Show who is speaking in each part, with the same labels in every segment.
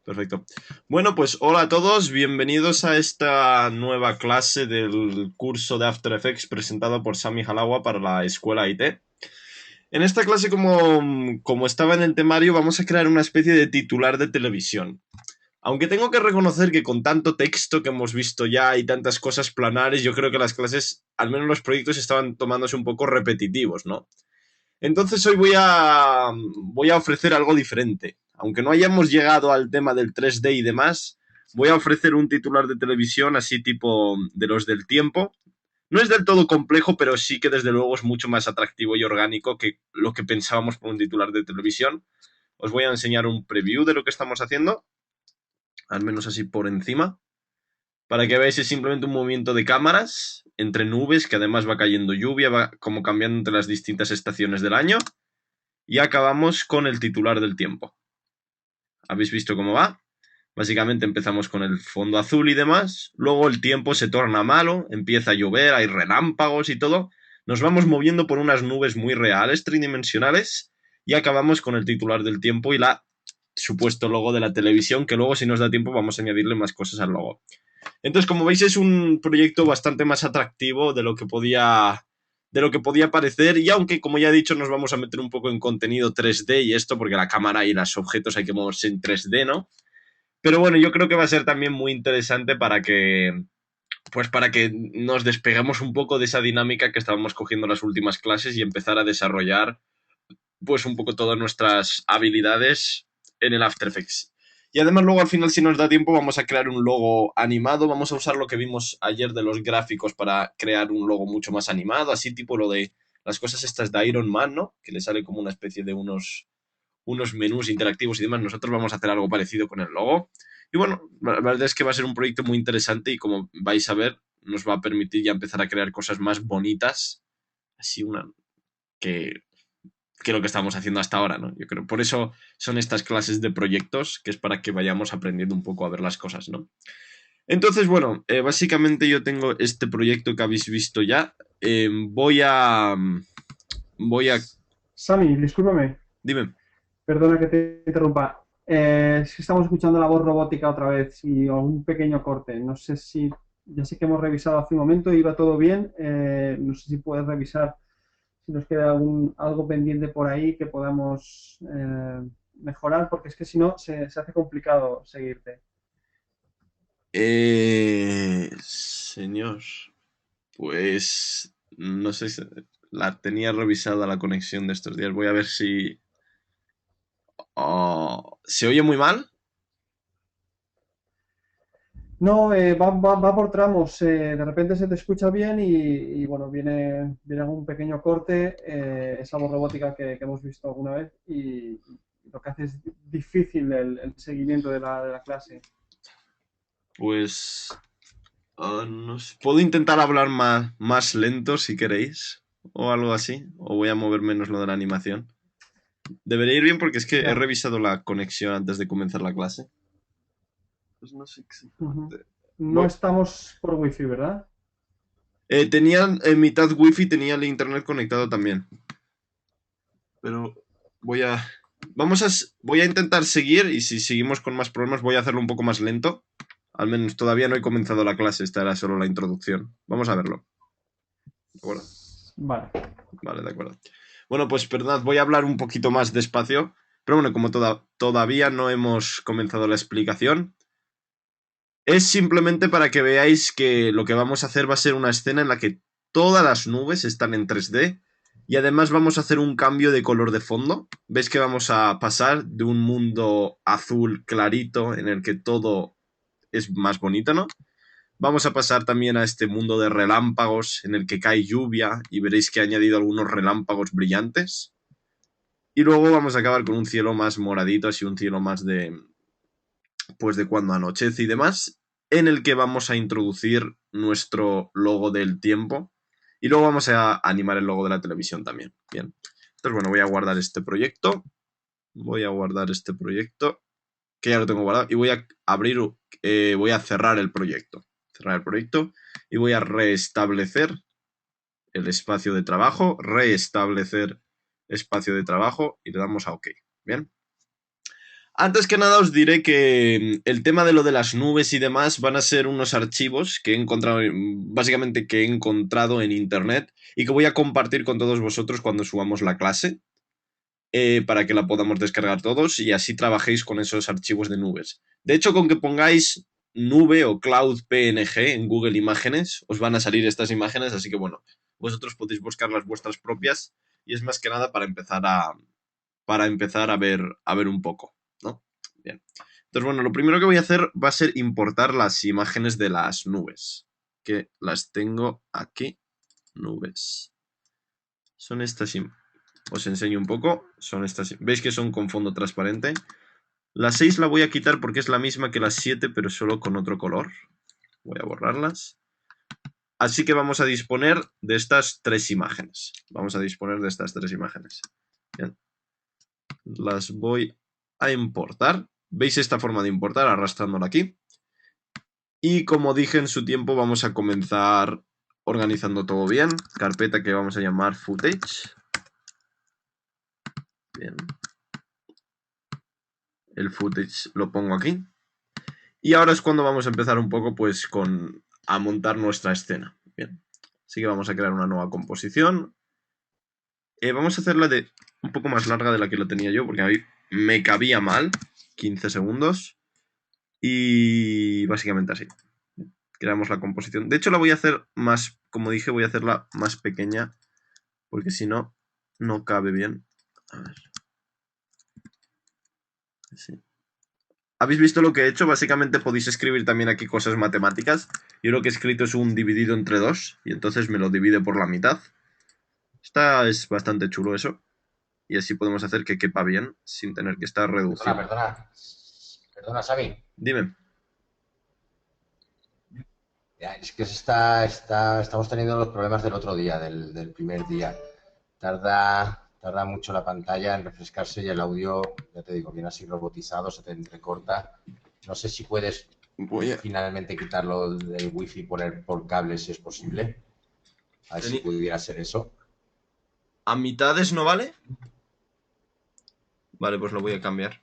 Speaker 1: Perfecto. Bueno, pues hola a todos, bienvenidos a esta nueva clase del curso de After Effects presentado por Sami Halawa para la escuela IT. En esta clase, como estaba en el temario, vamos a crear una especie de titular de televisión. Aunque tengo que reconocer que con tanto texto que hemos visto ya y tantas cosas planares, yo creo que las clases, al menos los proyectos, estaban tomándose un poco repetitivos, ¿no? Entonces hoy voy a ofrecer algo diferente. Aunque no hayamos llegado al tema del 3D y demás, voy a ofrecer un titular de televisión así tipo de los del tiempo. No es del todo complejo, pero sí que desde luego es mucho más atractivo y orgánico que lo que pensábamos por un titular de televisión. Os voy a enseñar un preview de lo que estamos haciendo, al menos así por encima, para que veáis es simplemente un movimiento de cámaras entre nubes, que además va cayendo lluvia, va como cambiando entre las distintas estaciones del año. Y acabamos con el titular del tiempo. ¿Habéis visto cómo va? Básicamente empezamos con el fondo azul y demás, luego el tiempo se torna malo, empieza a llover, hay relámpagos y todo, nos vamos moviendo por unas nubes muy reales, tridimensionales, y acabamos con el titular del tiempo y la supuesto logo de la televisión, que luego si nos da tiempo vamos a añadirle más cosas al logo. Entonces, como veis, es un proyecto bastante más atractivo de lo que podía parecer, y aunque, como ya he dicho, nos vamos a meter un poco en contenido 3D y esto, porque la cámara y los objetos hay que moverse en 3D, ¿no? Pero bueno, yo creo que va a ser también muy interesante para que nos despeguemos un poco de esa dinámica que estábamos cogiendo en las últimas clases y empezar a desarrollar pues un poco todas nuestras habilidades en el After Effects. Y además luego al final, si nos da tiempo, vamos a crear un logo animado. Vamos a usar lo que vimos ayer de los gráficos para crear un logo mucho más animado, así tipo lo de las cosas estas de Iron Man, ¿no? Que le sale como una especie de unos menús interactivos y demás. Nosotros vamos a hacer algo parecido con el logo. Y bueno, la verdad es que va a ser un proyecto muy interesante y como vais a ver, nos va a permitir ya empezar a crear cosas más bonitas. Así una que lo que estamos haciendo hasta ahora, ¿no? Yo creo, por eso son estas clases de proyectos, que es para que vayamos aprendiendo un poco a ver las cosas, ¿no? Entonces, bueno, básicamente yo tengo este proyecto que habéis visto ya. Voy a...
Speaker 2: Sami, discúlpame,
Speaker 1: Dime.
Speaker 2: perdona que te interrumpa. Es que estamos escuchando la voz robótica otra vez y un pequeño corte. No sé si, ya sé que hemos revisado hace un momento y iba todo bien. No sé si puedes revisar si nos queda algo pendiente por ahí que podamos mejorar, porque es que si no se hace complicado seguirte.
Speaker 1: Señor, pues no sé si la tenía revisada la conexión de estos días. Voy a ver si... ¿Se oye muy mal?
Speaker 2: No, va por tramos. De repente se te escucha bien y, bueno, viene algún pequeño corte. Esa voz robótica que hemos visto alguna vez y lo que hace es difícil el seguimiento de la clase.
Speaker 1: Pues no sé. Puedo intentar hablar más lento si queréis, o algo así, o voy a mover menos lo de la animación. Debería ir bien porque es que he
Speaker 2: Ya.
Speaker 1: revisado la conexión antes de comenzar la clase. Pues no sé
Speaker 2: Ujú.
Speaker 1: exactamente.
Speaker 2: No estamos por wifi, ¿verdad?
Speaker 1: Tenía en mitad wifi, tenía el internet conectado también. Pero voy a... voy a intentar seguir y si seguimos con más problemas voy a hacerlo un poco más lento. Al menos todavía no he comenzado la clase, esta era solo la introducción. Vamos a verlo. ¿De acuerdo?
Speaker 2: Vale.
Speaker 1: Vale, de acuerdo. Bueno, pues perdonad, voy a hablar un poquito más despacio. Pero bueno, como todavía no hemos comenzado la explicación, es simplemente para que veáis que lo que vamos a hacer va a ser una escena en la que todas las nubes están en 3D y además vamos a hacer un cambio de color de fondo. ¿Ves que vamos a pasar de un mundo azul clarito en el que todo es más bonito, ¿no? Vamos a pasar también a este mundo de relámpagos en el que cae lluvia y veréis que he añadido algunos relámpagos brillantes. Y luego vamos a acabar con un cielo más moradito, así un cielo más pues de cuando anochece y demás, en el que vamos a introducir nuestro logo del tiempo y luego vamos a animar el logo de la televisión también. Bien. Entonces, bueno, voy a guardar este proyecto. Voy a guardar este proyecto, que ya lo tengo guardado, y voy a abrir, voy a cerrar el proyecto. Cerrar el proyecto y voy a restablecer el espacio de trabajo, restablecer espacio de trabajo y le damos a OK. Bien. Antes que nada os diré que el tema de lo de las nubes y demás van a ser unos archivos que he encontrado, básicamente que he encontrado en internet y que voy a compartir con todos vosotros cuando subamos la clase, para que la podamos descargar todos y así trabajéis con esos archivos de nubes. De hecho, con que pongáis nube o cloud PNG en Google Imágenes, os van a salir estas imágenes, así que bueno, vosotros podéis buscar las vuestras propias y es más que nada para empezar a ver un poco, ¿no? Bien. Entonces, bueno, lo primero que voy a hacer va a ser importar las imágenes de las nubes, que las tengo aquí, nubes. Son estas imágenes. Os enseño un poco, son estas. ¿Veis que son con fondo transparente? La 6 la voy a quitar porque es la misma que la 7, pero solo con otro color. Voy a borrarlas. Así que vamos a disponer de estas 3 imágenes. Vamos a disponer de estas 3 imágenes. Bien. Las voy a importar. ¿Veis esta forma de importar? Arrastrándola aquí. Y como dije en su tiempo, vamos a comenzar organizando todo bien. Carpeta que vamos a llamar footage. Bien. El footage lo pongo aquí. Y ahora es cuando vamos a empezar un poco pues a montar nuestra escena. Bien. Así que vamos a crear una nueva composición. Vamos a hacerla de un poco más larga de la que lo tenía yo, porque a mí me cabía mal. 15 segundos. Y básicamente así. Creamos la composición. De hecho la voy a hacer más, como dije, voy a hacerla más pequeña, porque si no, no cabe bien. A ver. Sí. ¿Habéis visto lo que he hecho? Básicamente podéis escribir también aquí cosas matemáticas. Yo lo que he escrito es un dividido entre 2 y entonces me lo divide por la mitad. Es bastante chulo eso. Y así podemos hacer que quepa bien sin tener que estar
Speaker 3: Perdona,
Speaker 1: reduciendo.
Speaker 3: perdona. Perdona, Xavi.
Speaker 1: Dime.
Speaker 3: Ya, es que estamos teniendo los problemas del otro día, del primer día. Tarda mucho la pantalla en refrescarse y el audio, ya te digo, viene así robotizado, se te entrecorta. No sé si puedes
Speaker 1: Voy a...
Speaker 3: finalmente quitarlo del wifi y poner por cable si es posible. A ver si pudiera ser eso.
Speaker 1: ¿A mitades no vale? Vale, pues lo voy a cambiar.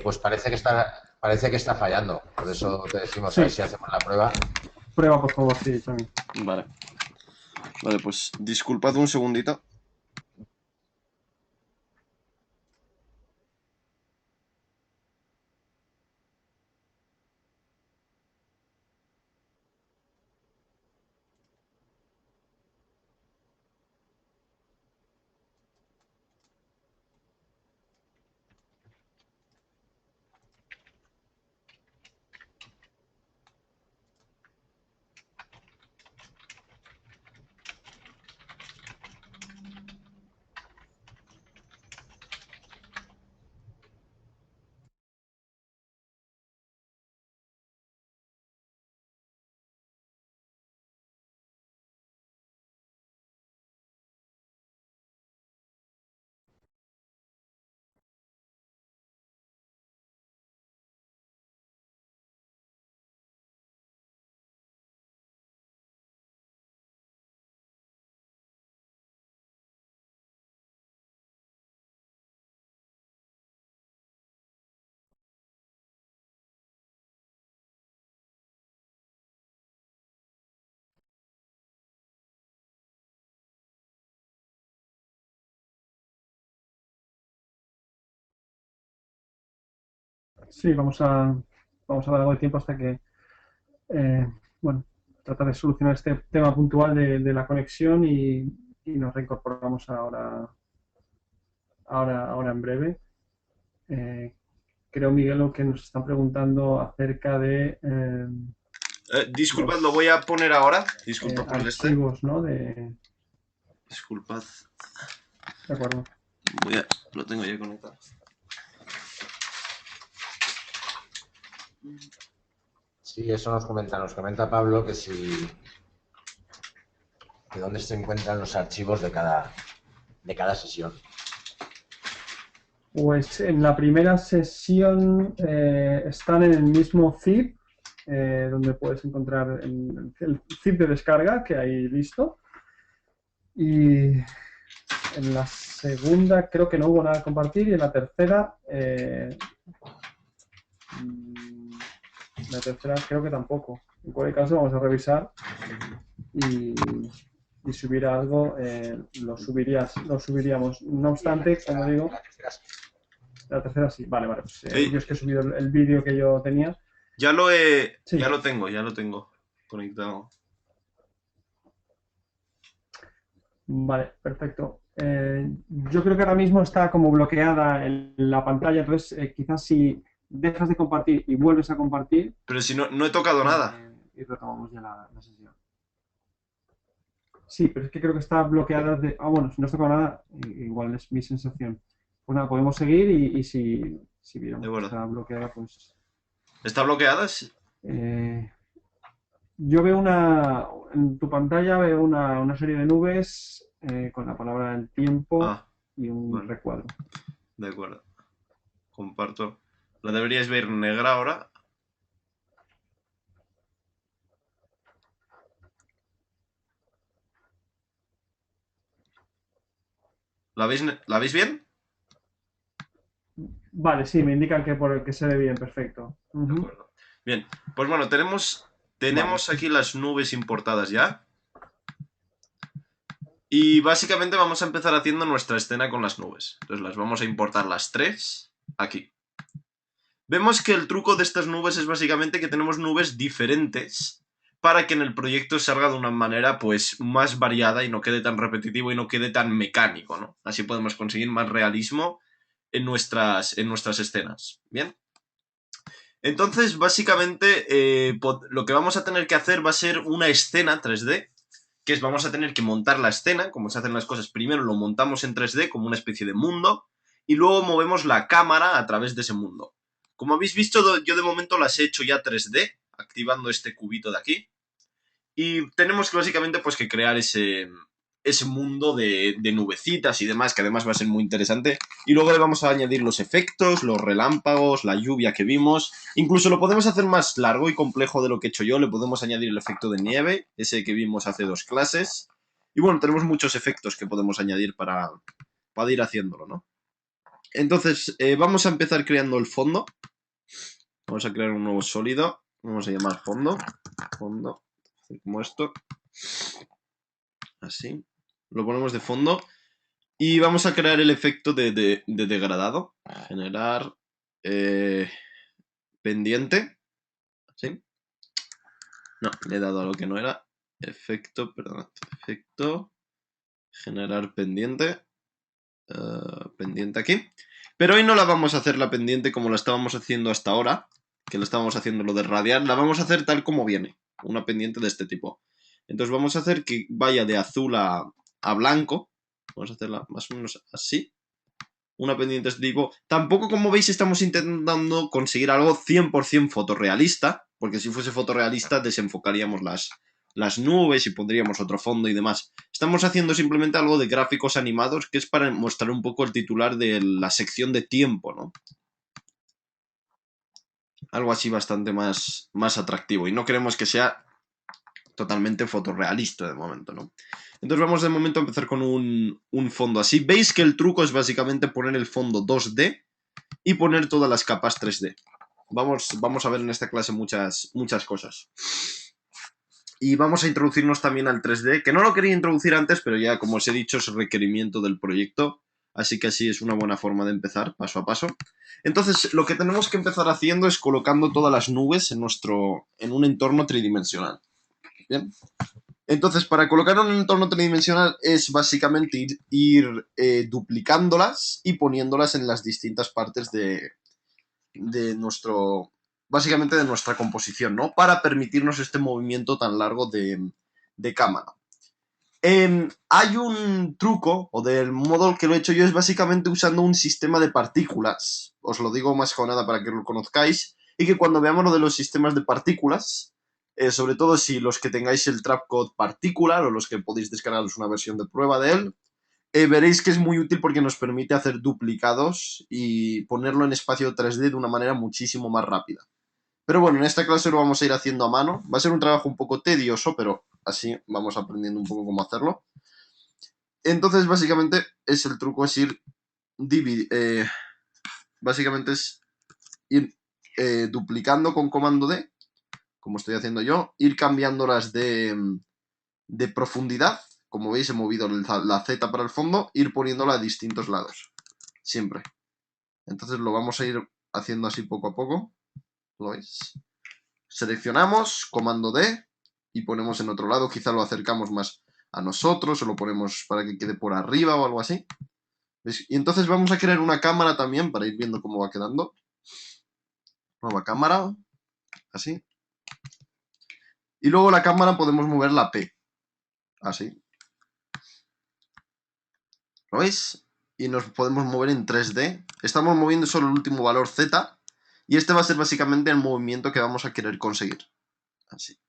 Speaker 3: Pues parece que está fallando. Por eso te decimos
Speaker 2: Sí.
Speaker 3: a ver si hacemos la prueba.
Speaker 2: Prueba, por favor, sí, también.
Speaker 1: Vale. Vale, pues disculpad un segundito.
Speaker 2: Sí, vamos a dar algo de tiempo hasta que, eh, bueno, tratar de solucionar este tema puntual de la conexión y nos reincorporamos ahora en breve. Creo, Miguel, lo que nos están preguntando acerca de
Speaker 1: Disculpad,
Speaker 2: los
Speaker 1: lo voy a poner ahora. Disculpad por el
Speaker 2: archivos, ¿no? De
Speaker 1: Disculpad.
Speaker 2: acuerdo.
Speaker 1: Lo tengo ya conectado.
Speaker 3: Sí, eso nos comenta Pablo que si que dónde se encuentran los archivos de cada sesión.
Speaker 2: Pues en la primera sesión están en el mismo zip, donde puedes encontrar el zip de descarga que hay listo. Y En la segunda creo que no hubo nada que compartir y en la tercera creo que tampoco. En cualquier caso vamos a revisar y si hubiera algo lo subiríamos. No obstante, como digo, la tercera sí. Vale, pues
Speaker 1: Sí.
Speaker 2: yo es que he subido el vídeo que yo tenía. Sí.
Speaker 1: Ya lo tengo conectado.
Speaker 2: Vale, perfecto. Yo creo que ahora mismo está como bloqueada en la pantalla, entonces quizás si dejas de compartir y vuelves a compartir
Speaker 1: Pero si no he tocado nada.
Speaker 2: y retomamos ya la sesión. Sí, pero es que creo que está bloqueada desde... Ah, bueno, si no has tocado nada, igual es mi sensación. Pues nada, podemos seguir y si viéramos que está bloqueada, pues...
Speaker 1: ¿Está bloqueada? Sí.
Speaker 2: Yo veo en tu pantalla veo una serie de nubes con la palabra del tiempo y un recuadro.
Speaker 1: De acuerdo. Comparto. La deberíais ver negra ahora. ¿La veis bien?
Speaker 2: Vale, sí, me indican que se ve bien, perfecto.
Speaker 1: De acuerdo. Bien, pues bueno, tenemos aquí las nubes importadas ya. Y básicamente vamos a empezar haciendo nuestra escena con las nubes. Entonces las vamos a importar las tres aquí. Vemos que el truco de estas nubes es básicamente que tenemos nubes diferentes para que en el proyecto salga de una manera pues más variada y no quede tan repetitivo y no quede tan mecánico, ¿no? Así podemos conseguir más realismo en nuestras escenas. ¿Bien? Entonces, básicamente, lo que vamos a tener que hacer va a ser una escena 3D, que es vamos a tener que montar la escena, como se hacen las cosas, primero lo montamos en 3D como una especie de mundo, y luego movemos la cámara a través de ese mundo. Como habéis visto, yo de momento las he hecho ya 3D, activando este cubito de aquí, y tenemos que básicamente pues que crear ese mundo de nubecitas y demás, que además va a ser muy interesante. Y luego le vamos a añadir los efectos, los relámpagos, la lluvia que vimos. Incluso lo podemos hacer más largo y complejo de lo que he hecho yo. Le podemos añadir el efecto de nieve, ese que vimos hace 2 clases. Y bueno, tenemos muchos efectos que podemos añadir para ir haciéndolo, ¿no? Entonces, vamos a empezar creando el fondo. Vamos a crear un nuevo sólido. Vamos a llamar fondo. Fondo. Como esto. Así. Lo ponemos de fondo. Y vamos a crear el efecto de degradado. Generar pendiente. ¿Sí? No, le he dado a lo que no era. Efecto, perdón. Efecto. Generar pendiente. Pendiente aquí. Pero hoy no la vamos a hacer la pendiente como la estábamos haciendo hasta ahora. Que lo estábamos haciendo lo de radial. La vamos a hacer tal como viene. Una pendiente de este tipo. Entonces vamos a hacer que vaya de azul a blanco. Vamos a hacerla más o menos así. Una pendiente de este tipo. Tampoco, como veis, estamos intentando conseguir algo 100% fotorrealista. Porque si fuese fotorrealista desenfocaríamos las nubes y pondríamos otro fondo y demás. Estamos haciendo simplemente algo de gráficos animados, que es para mostrar un poco el titular de la sección de tiempo, ¿no? Algo así bastante más atractivo. Y no queremos que sea totalmente fotorrealista de momento, ¿no? Entonces vamos de momento a empezar con un fondo así. Veis que el truco es básicamente poner el fondo 2D y poner todas las capas 3D. Vamos a ver en esta clase muchas cosas. Y vamos a introducirnos también al 3D, que no lo quería introducir antes, pero ya, como os he dicho, es requerimiento del proyecto. Así que así es una buena forma de empezar, paso a paso. Entonces, lo que tenemos que empezar haciendo es colocando todas las nubes en un entorno tridimensional. ¿Bien? Entonces, para colocar un entorno tridimensional es básicamente ir duplicándolas y poniéndolas en las distintas partes de nuestro... básicamente de nuestra composición, ¿no? Para permitirnos este movimiento tan largo de cámara. Hay un truco, o del modo que lo he hecho yo, es básicamente usando un sistema de partículas. Os lo digo más que nada para que lo conozcáis. Y que cuando veamos lo de los sistemas de partículas, sobre todo si los que tengáis el Trapcode Particular o los que podéis descargaros una versión de prueba de él, veréis que es muy útil porque nos permite hacer duplicados y ponerlo en espacio 3D de una manera muchísimo más rápida. Pero bueno, en esta clase lo vamos a ir haciendo a mano. Va a ser un trabajo un poco tedioso, pero así vamos aprendiendo un poco cómo hacerlo. Entonces, básicamente, el truco es ir básicamente es ir duplicando con comando D, como estoy haciendo yo, ir cambiándolas de profundidad, como veis he movido la Z para el fondo, ir poniéndola a distintos lados, siempre. Entonces lo vamos a ir haciendo así poco a poco, ¿lo veis? Seleccionamos, comando D, y ponemos en otro lado, quizá lo acercamos más a nosotros, o lo ponemos para que quede por arriba o algo así. ¿Veis? Y entonces vamos a crear una cámara también para ir viendo cómo va quedando. Nueva cámara, así. Y luego la cámara podemos mover la P, así. ¿Lo veis? Y nos podemos mover en 3D. Estamos moviendo solo el último valor Z. Y este va a ser básicamente el movimiento que vamos a querer conseguir. Así.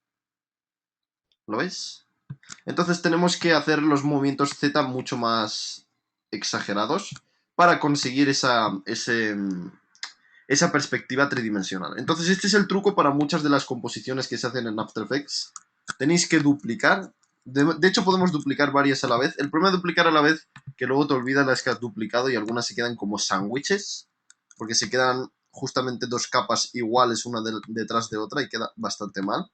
Speaker 1: ¿Lo veis? Entonces tenemos que hacer los movimientos Z mucho más exagerados para conseguir esa perspectiva tridimensional. Entonces este es el truco para muchas de las composiciones que se hacen en After Effects. Tenéis que duplicar. De hecho podemos duplicar varias a la vez. El problema de duplicar a la vez, que luego te olvidas las que has duplicado y algunas se quedan como sándwiches, porque se quedan justamente dos capas iguales una detrás de otra y queda bastante mal.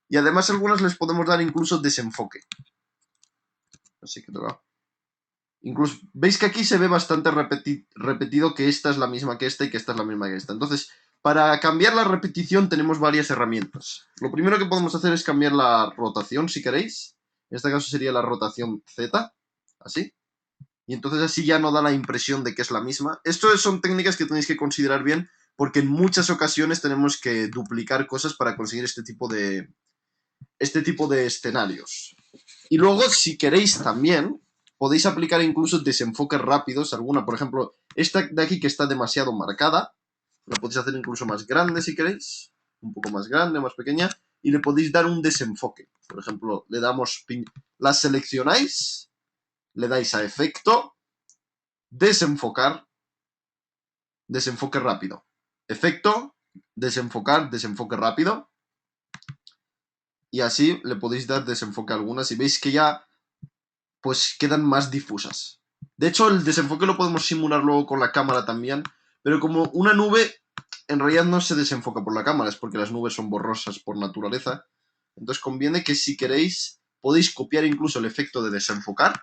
Speaker 1: Y además algunas les podemos dar incluso desenfoque. Así que toca. Incluso, veis que aquí se ve bastante repetido que esta es la misma que esta y que esta es la misma que esta. Entonces, para cambiar la repetición tenemos varias herramientas. Lo primero que podemos hacer es cambiar la rotación, si queréis. En este caso sería la rotación Z, así. Y entonces así ya no da la impresión de que es la misma. Esto son técnicas que tenéis que considerar bien, porque en muchas ocasiones tenemos que duplicar cosas para conseguir este tipo de escenarios. Y luego, si queréis también, podéis aplicar incluso desenfoques rápidos. Alguna, por ejemplo, esta de aquí que está demasiado marcada, la podéis hacer incluso más grande si queréis. Un poco más grande, más pequeña. Y le podéis dar un desenfoque. Por ejemplo, le damos la seleccionáis, le dais a efecto, desenfocar, desenfoque rápido. Efecto, desenfocar, desenfoque rápido. Y así le podéis dar desenfoque a algunas y veis que ya pues quedan más difusas. De hecho, el desenfoque lo podemos simular luego con la cámara también, pero como una nube en realidad no se desenfoca por la cámara, es porque las nubes son borrosas por naturaleza. Entonces conviene que si queréis podéis copiar incluso el efecto de desenfocar,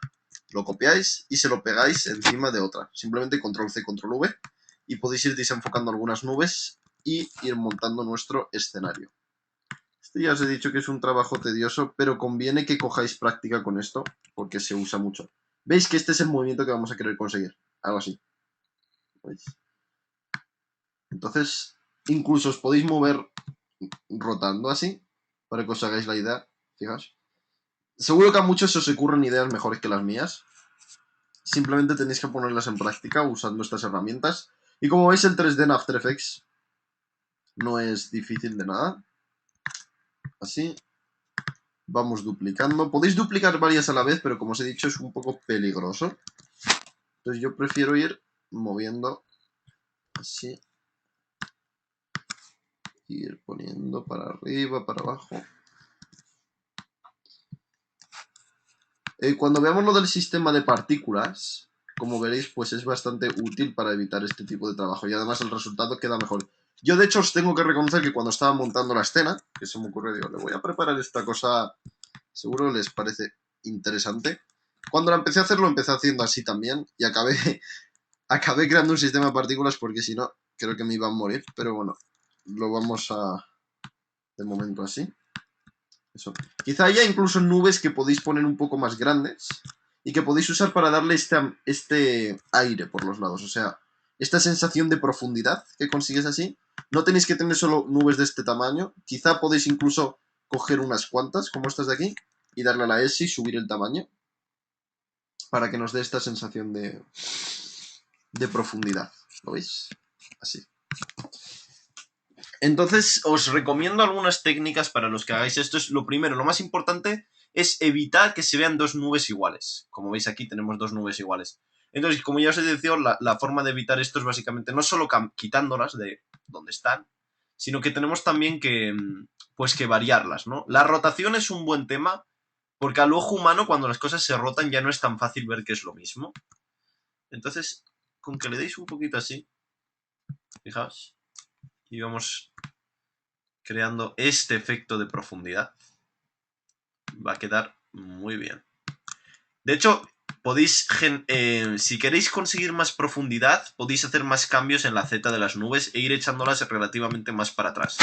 Speaker 1: lo copiáis y se lo pegáis encima de otra. Simplemente control C, control V y podéis ir desenfocando algunas nubes y ir montando nuestro escenario. Este ya os he dicho que es un trabajo tedioso, pero conviene que cojáis práctica con esto, porque se usa mucho. ¿Veis que este es el movimiento que vamos a querer conseguir? Algo así. ¿Veis? Entonces, incluso os podéis mover rotando así, para que os hagáis la idea. Fijaos. Seguro que a muchos os ocurren ideas mejores que las mías. Simplemente tenéis que ponerlas en práctica usando estas herramientas. Y como veis, el 3D en After Effects no es difícil de nada. Así. Vamos duplicando. Podéis duplicar varias a la vez, pero como os he dicho es un poco peligroso. Entonces yo prefiero ir moviendo así. Ir poniendo para arriba, para abajo. Cuando veamos lo del sistema de partículas, como veréis, pues es bastante útil para evitar este tipo de trabajo. Y además el resultado queda mejor. Yo de hecho os tengo que reconocer que cuando estaba montando la escena, que se me ocurrió, digo, le voy a preparar esta cosa, seguro les parece interesante. Cuando la empecé a hacer, lo empecé haciendo así también y acabé creando un sistema de partículas porque si no, creo que me iban a morir. Pero bueno, lo vamos a... de momento así. Eso. Quizá haya incluso nubes que podéis poner un poco más grandes y que podéis usar para darle este aire por los lados. O sea, esta sensación de profundidad que consigues así. No tenéis que tener solo nubes de este tamaño. Quizá podéis incluso coger unas cuantas, como estas de aquí, y darle a la S y subir el tamaño para que nos dé esta sensación de profundidad. ¿Lo veis? Así. Entonces, os recomiendo algunas técnicas para los que hagáis esto. Es lo primero, lo más importante es evitar que se vean dos nubes iguales. Como veis aquí tenemos dos nubes iguales. Entonces, como ya os he dicho, la forma de evitar esto es básicamente no solo quitándolas de donde están, sino que tenemos también que, pues que variarlas, ¿no? La rotación es un buen tema Porque al ojo humano, cuando las cosas se rotan, ya no es tan fácil ver que es lo mismo. Entonces, con que le deis un poquito así, fijaos, y vamos creando este efecto de profundidad, va a quedar muy bien. De hecho, podéis, si queréis conseguir más profundidad, podéis hacer más cambios en la Z de las nubes e ir echándolas relativamente más para atrás.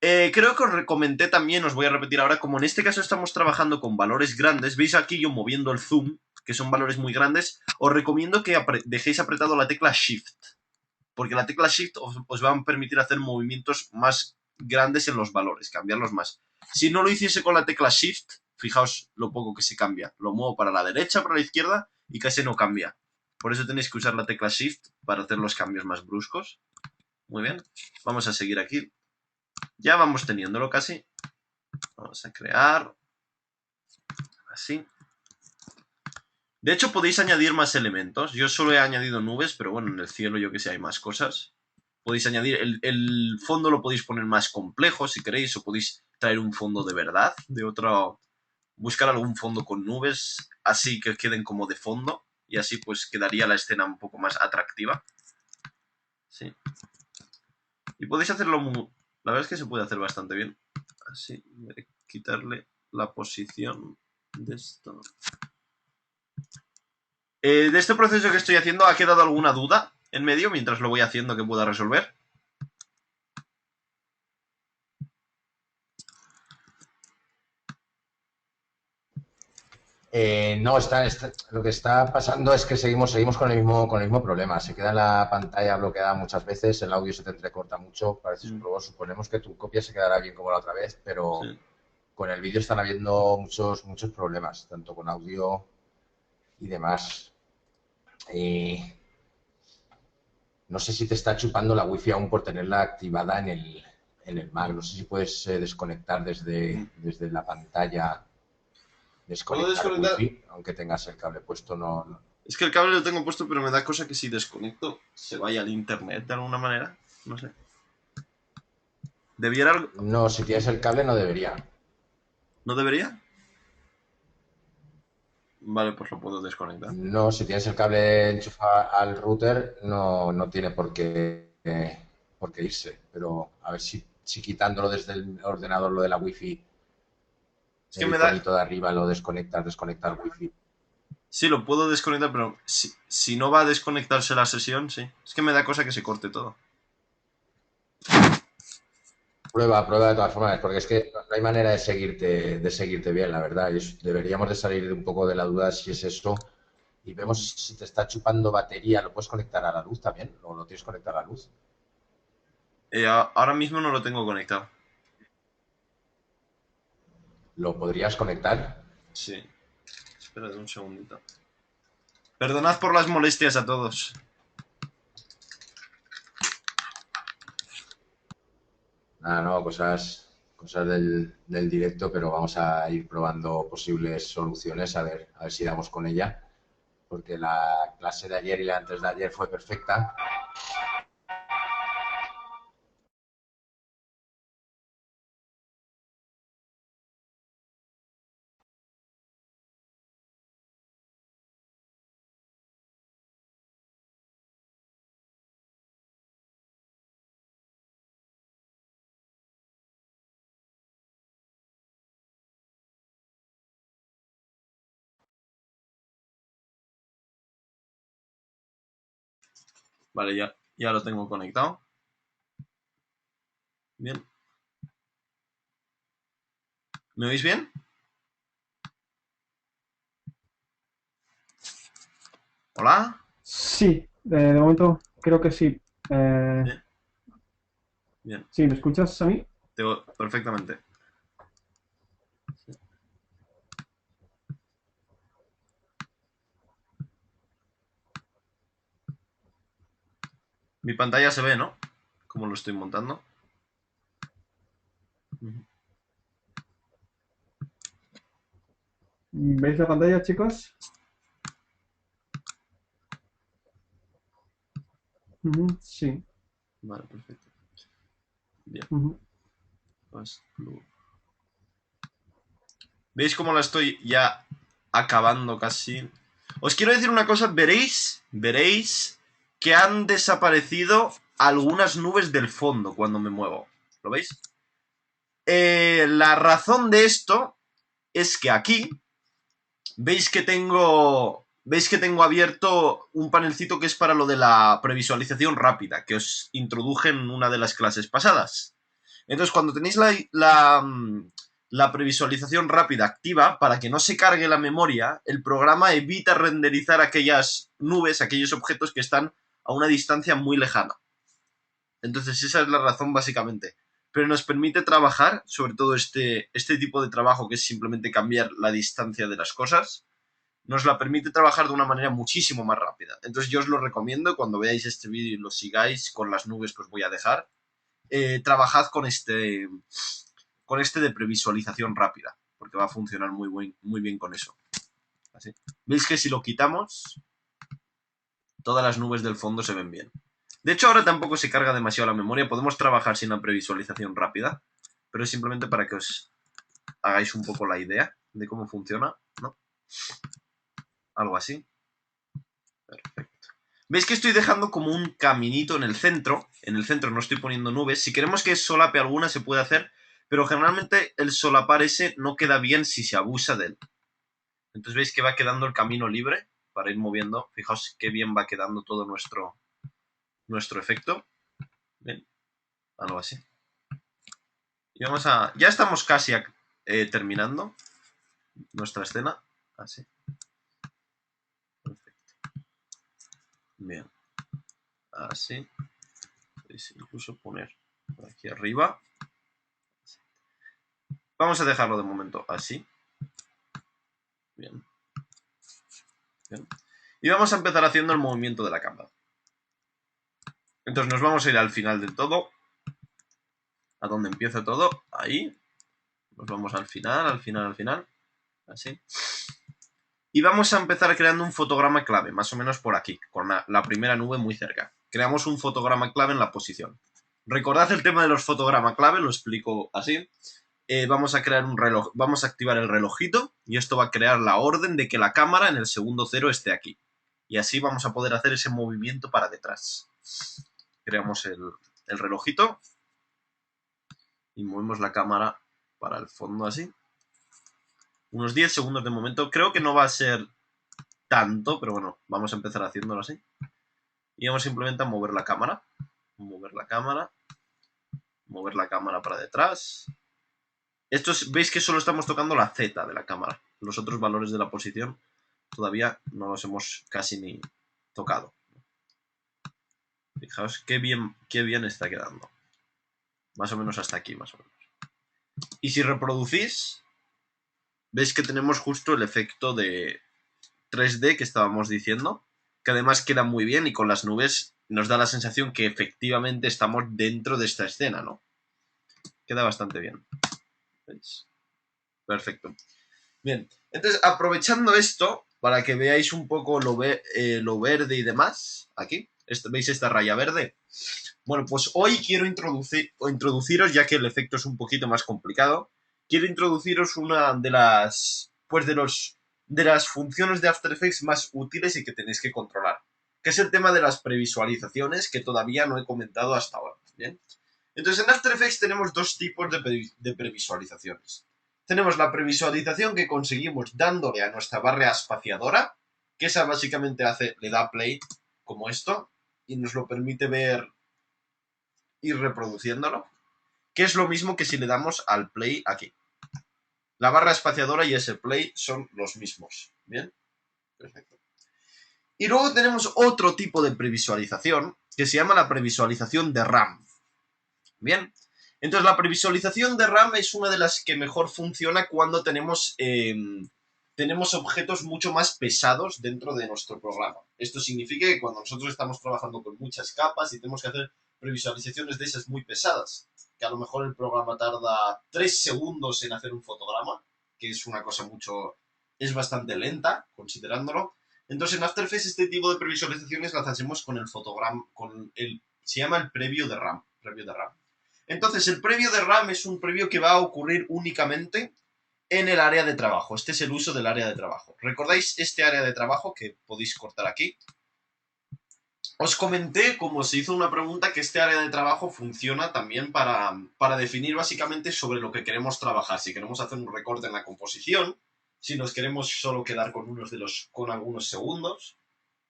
Speaker 1: Creo que os recomendé también, os voy a repetir ahora, como en este caso estamos trabajando con valores grandes, veis aquí yo moviendo el zoom, que son valores muy grandes, os recomiendo que dejéis apretado la tecla Shift, porque la tecla Shift os va a permitir hacer movimientos más grandes en los valores, cambiarlos más. Si no lo hiciese con la tecla Shift, fijaos lo poco que se cambia. Lo muevo para la derecha, para la izquierda y casi no cambia. Por eso tenéis que usar la tecla Shift para hacer los cambios más bruscos. Muy bien, vamos a seguir aquí. Ya vamos teniéndolo casi. Vamos a crear. Así. De hecho, podéis añadir más elementos. Yo solo he añadido nubes, pero bueno, en el cielo yo que sé hay más cosas. Podéis añadir, el fondo lo podéis poner más complejo si queréis, o podéis traer un fondo de verdad, de otro, buscar algún fondo con nubes, así que queden como de fondo, y así pues quedaría la escena un poco más atractiva. Sí. Y podéis hacerlo, la verdad es que se puede hacer bastante bien. Así, voy a quitarle la posición de esto. De este proceso que estoy haciendo, ¿ha quedado alguna duda en medio mientras lo voy haciendo que pueda resolver?
Speaker 3: No, lo que está pasando es que seguimos con el mismo problema. Se queda la pantalla bloqueada muchas veces, el audio se te entrecorta mucho. Suponemos que tu copia se quedará bien como la otra vez, pero
Speaker 1: Sí.
Speaker 3: con el vídeo están habiendo muchos problemas, tanto con audio y demás. No sé si te está chupando la wifi aún por tenerla activada en el Mac. No sé si puedes desconectar desde la pantalla,
Speaker 1: ¿Puedo
Speaker 3: desconectar
Speaker 1: desconectar?
Speaker 3: wifi, aunque tengas el cable puesto.
Speaker 1: Es que el cable lo tengo puesto, pero me da cosa que si desconecto se vaya al internet de alguna manera. No sé. ¿Debiera?
Speaker 3: No, si tienes el cable no debería.
Speaker 1: ¿No debería? Vale, pues lo puedo desconectar.
Speaker 3: No, si tienes el cable enchufado al router no tiene por qué irse. Pero a ver si quitándolo desde el ordenador lo de la wifi,
Speaker 1: Es que
Speaker 3: el
Speaker 1: me da...
Speaker 3: iconito de arriba lo desconecta el wifi.
Speaker 1: Sí, lo puedo desconectar, pero si no va a desconectarse la sesión, sí. Es que me da cosa que se corte todo.
Speaker 3: Prueba de todas formas, porque es que no hay manera de seguirte bien, la verdad. Deberíamos de salir un poco de la duda si es eso y vemos si te está chupando batería. ¿Lo puedes conectar a la luz también? ¿O lo tienes conectado a la luz?
Speaker 1: Ahora mismo no lo tengo conectado.
Speaker 3: ¿Lo podrías conectar?
Speaker 1: Sí. Espérate un segundito. Perdonad por las molestias a todos.
Speaker 3: Nada, no, cosas del directo, pero vamos a ir probando posibles soluciones a ver si damos con ella, porque la clase de ayer y la antes de ayer fue perfecta.
Speaker 1: Vale, ya lo tengo conectado. Bien. ¿Me oís bien? ¿Hola?
Speaker 2: Sí, de momento creo que sí.
Speaker 1: Bien. Bien.
Speaker 2: Sí, ¿me escuchas a mí?
Speaker 1: Perfectamente. Mi pantalla se ve, ¿no? Como lo estoy montando.
Speaker 2: ¿Veis la pantalla, chicos? Sí.
Speaker 1: Vale, perfecto. Bien.
Speaker 2: Ujú.
Speaker 1: Pues, ¿Veis cómo la estoy ya acabando casi? Os quiero decir una cosa, veréis que han desaparecido algunas nubes del fondo cuando me muevo. ¿Lo veis? La razón de esto es que aquí veis que tengo abierto un panelcito que es para lo de la previsualización rápida, que os introduje en una de las clases pasadas. Entonces, cuando tenéis la previsualización rápida activa, para que no se cargue la memoria, el programa evita renderizar aquellas nubes, aquellos objetos que están a una distancia muy lejana. Entonces, esa es la razón básicamente. Pero nos permite trabajar, sobre todo este tipo de trabajo que es simplemente cambiar la distancia de las cosas, nos la permite trabajar de una manera muchísimo más rápida. Entonces yo os lo recomiendo, cuando veáis este vídeo y lo sigáis con las nubes que os voy a dejar, trabajad con este de previsualización rápida, porque va a funcionar muy bien con eso. Así. ¿Veis que si lo quitamos, todas las nubes del fondo se ven bien? De hecho, ahora tampoco se carga demasiado la memoria, podemos trabajar sin la previsualización rápida, pero es simplemente para que os hagáis un poco la idea de cómo funciona, ¿no? Algo así. Perfecto. ¿Veis que estoy dejando como un caminito en el centro? En el centro no estoy poniendo nubes. Si queremos que solape alguna se puede hacer, pero generalmente el solapar ese no queda bien si se abusa de él. Entonces veis que va quedando el camino libre para ir moviendo. Fijaos qué bien va quedando todo nuestro efecto. Bien, algo así. Y vamos a... Ya estamos casi terminando nuestra escena. Así. Perfecto. Bien. Así. Podéis incluso poner por aquí arriba. Vamos a dejarlo de momento así. Bien. Bien. Y vamos a empezar haciendo el movimiento de la cámara. Entonces nos vamos a ir al final del todo. A donde empieza todo. Ahí. Nos vamos al final. Así. Y vamos a empezar creando un fotograma clave, más o menos por aquí, con la primera nube muy cerca. Creamos un fotograma clave en la posición. Recordad el tema de los fotogramas clave, lo explico así. Vamos a crear un reloj, vamos a activar el relojito y esto va a crear la orden de que la cámara en el segundo 0 esté aquí. Y así vamos a poder hacer ese movimiento para detrás. Creamos el relojito y movemos la cámara para el fondo así. Unos 10 segundos de momento. Creo que no va a ser tanto, pero bueno, vamos a empezar haciéndolo así. Y vamos simplemente a mover la cámara. Mover la cámara para detrás. Veis que solo estamos tocando la Z de la cámara. Los otros valores de la posición todavía no los hemos casi ni tocado. Fijaos qué bien está quedando. Más o menos hasta aquí, más o menos. Y si reproducís, veis que tenemos justo el efecto de 3D que estábamos diciendo, que además queda muy bien y con las nubes nos da la sensación que efectivamente estamos dentro de esta escena, ¿no? Queda bastante bien. ¿Veis? Perfecto. Bien, entonces aprovechando esto, para que veáis un poco lo verde y demás, aquí, ¿veis esta raya verde? Bueno, pues hoy quiero introduciros, ya que el efecto es un poquito más complicado, quiero introduciros una de las funciones de After Effects más útiles y que tenéis que controlar, que es el tema de las previsualizaciones, que todavía no he comentado hasta ahora, ¿bien? Entonces en After Effects tenemos dos tipos de previsualizaciones. Tenemos la previsualización que conseguimos dándole a nuestra barra espaciadora, que esa básicamente le da play como esto, y nos lo permite ir reproduciéndolo, que es lo mismo que si le damos al play aquí. La barra espaciadora y ese play son los mismos. ¿Bien? Perfecto. Y luego tenemos otro tipo de previsualización, que se llama la previsualización de RAM. Bien. Entonces la previsualización de RAM es una de las que mejor funciona cuando tenemos objetos mucho más pesados dentro de nuestro programa. Esto significa que cuando nosotros estamos trabajando con muchas capas y tenemos que hacer previsualizaciones de esas muy pesadas, que a lo mejor el programa tarda 3 segundos en hacer un fotograma, que es una cosa es bastante lenta, considerándolo. Entonces en After Effects este tipo de previsualizaciones las hacemos con el fotograma, se llama el previo de RAM. Entonces, el previo de RAM es un previo que va a ocurrir únicamente en el área de trabajo. Este es el uso del área de trabajo. ¿Recordáis este área de trabajo que podéis cortar aquí? Os comenté, como se hizo una pregunta, que este área de trabajo funciona también para definir básicamente sobre lo que queremos trabajar. Si queremos hacer un recorte en la composición, si nos queremos solo quedar con algunos segundos,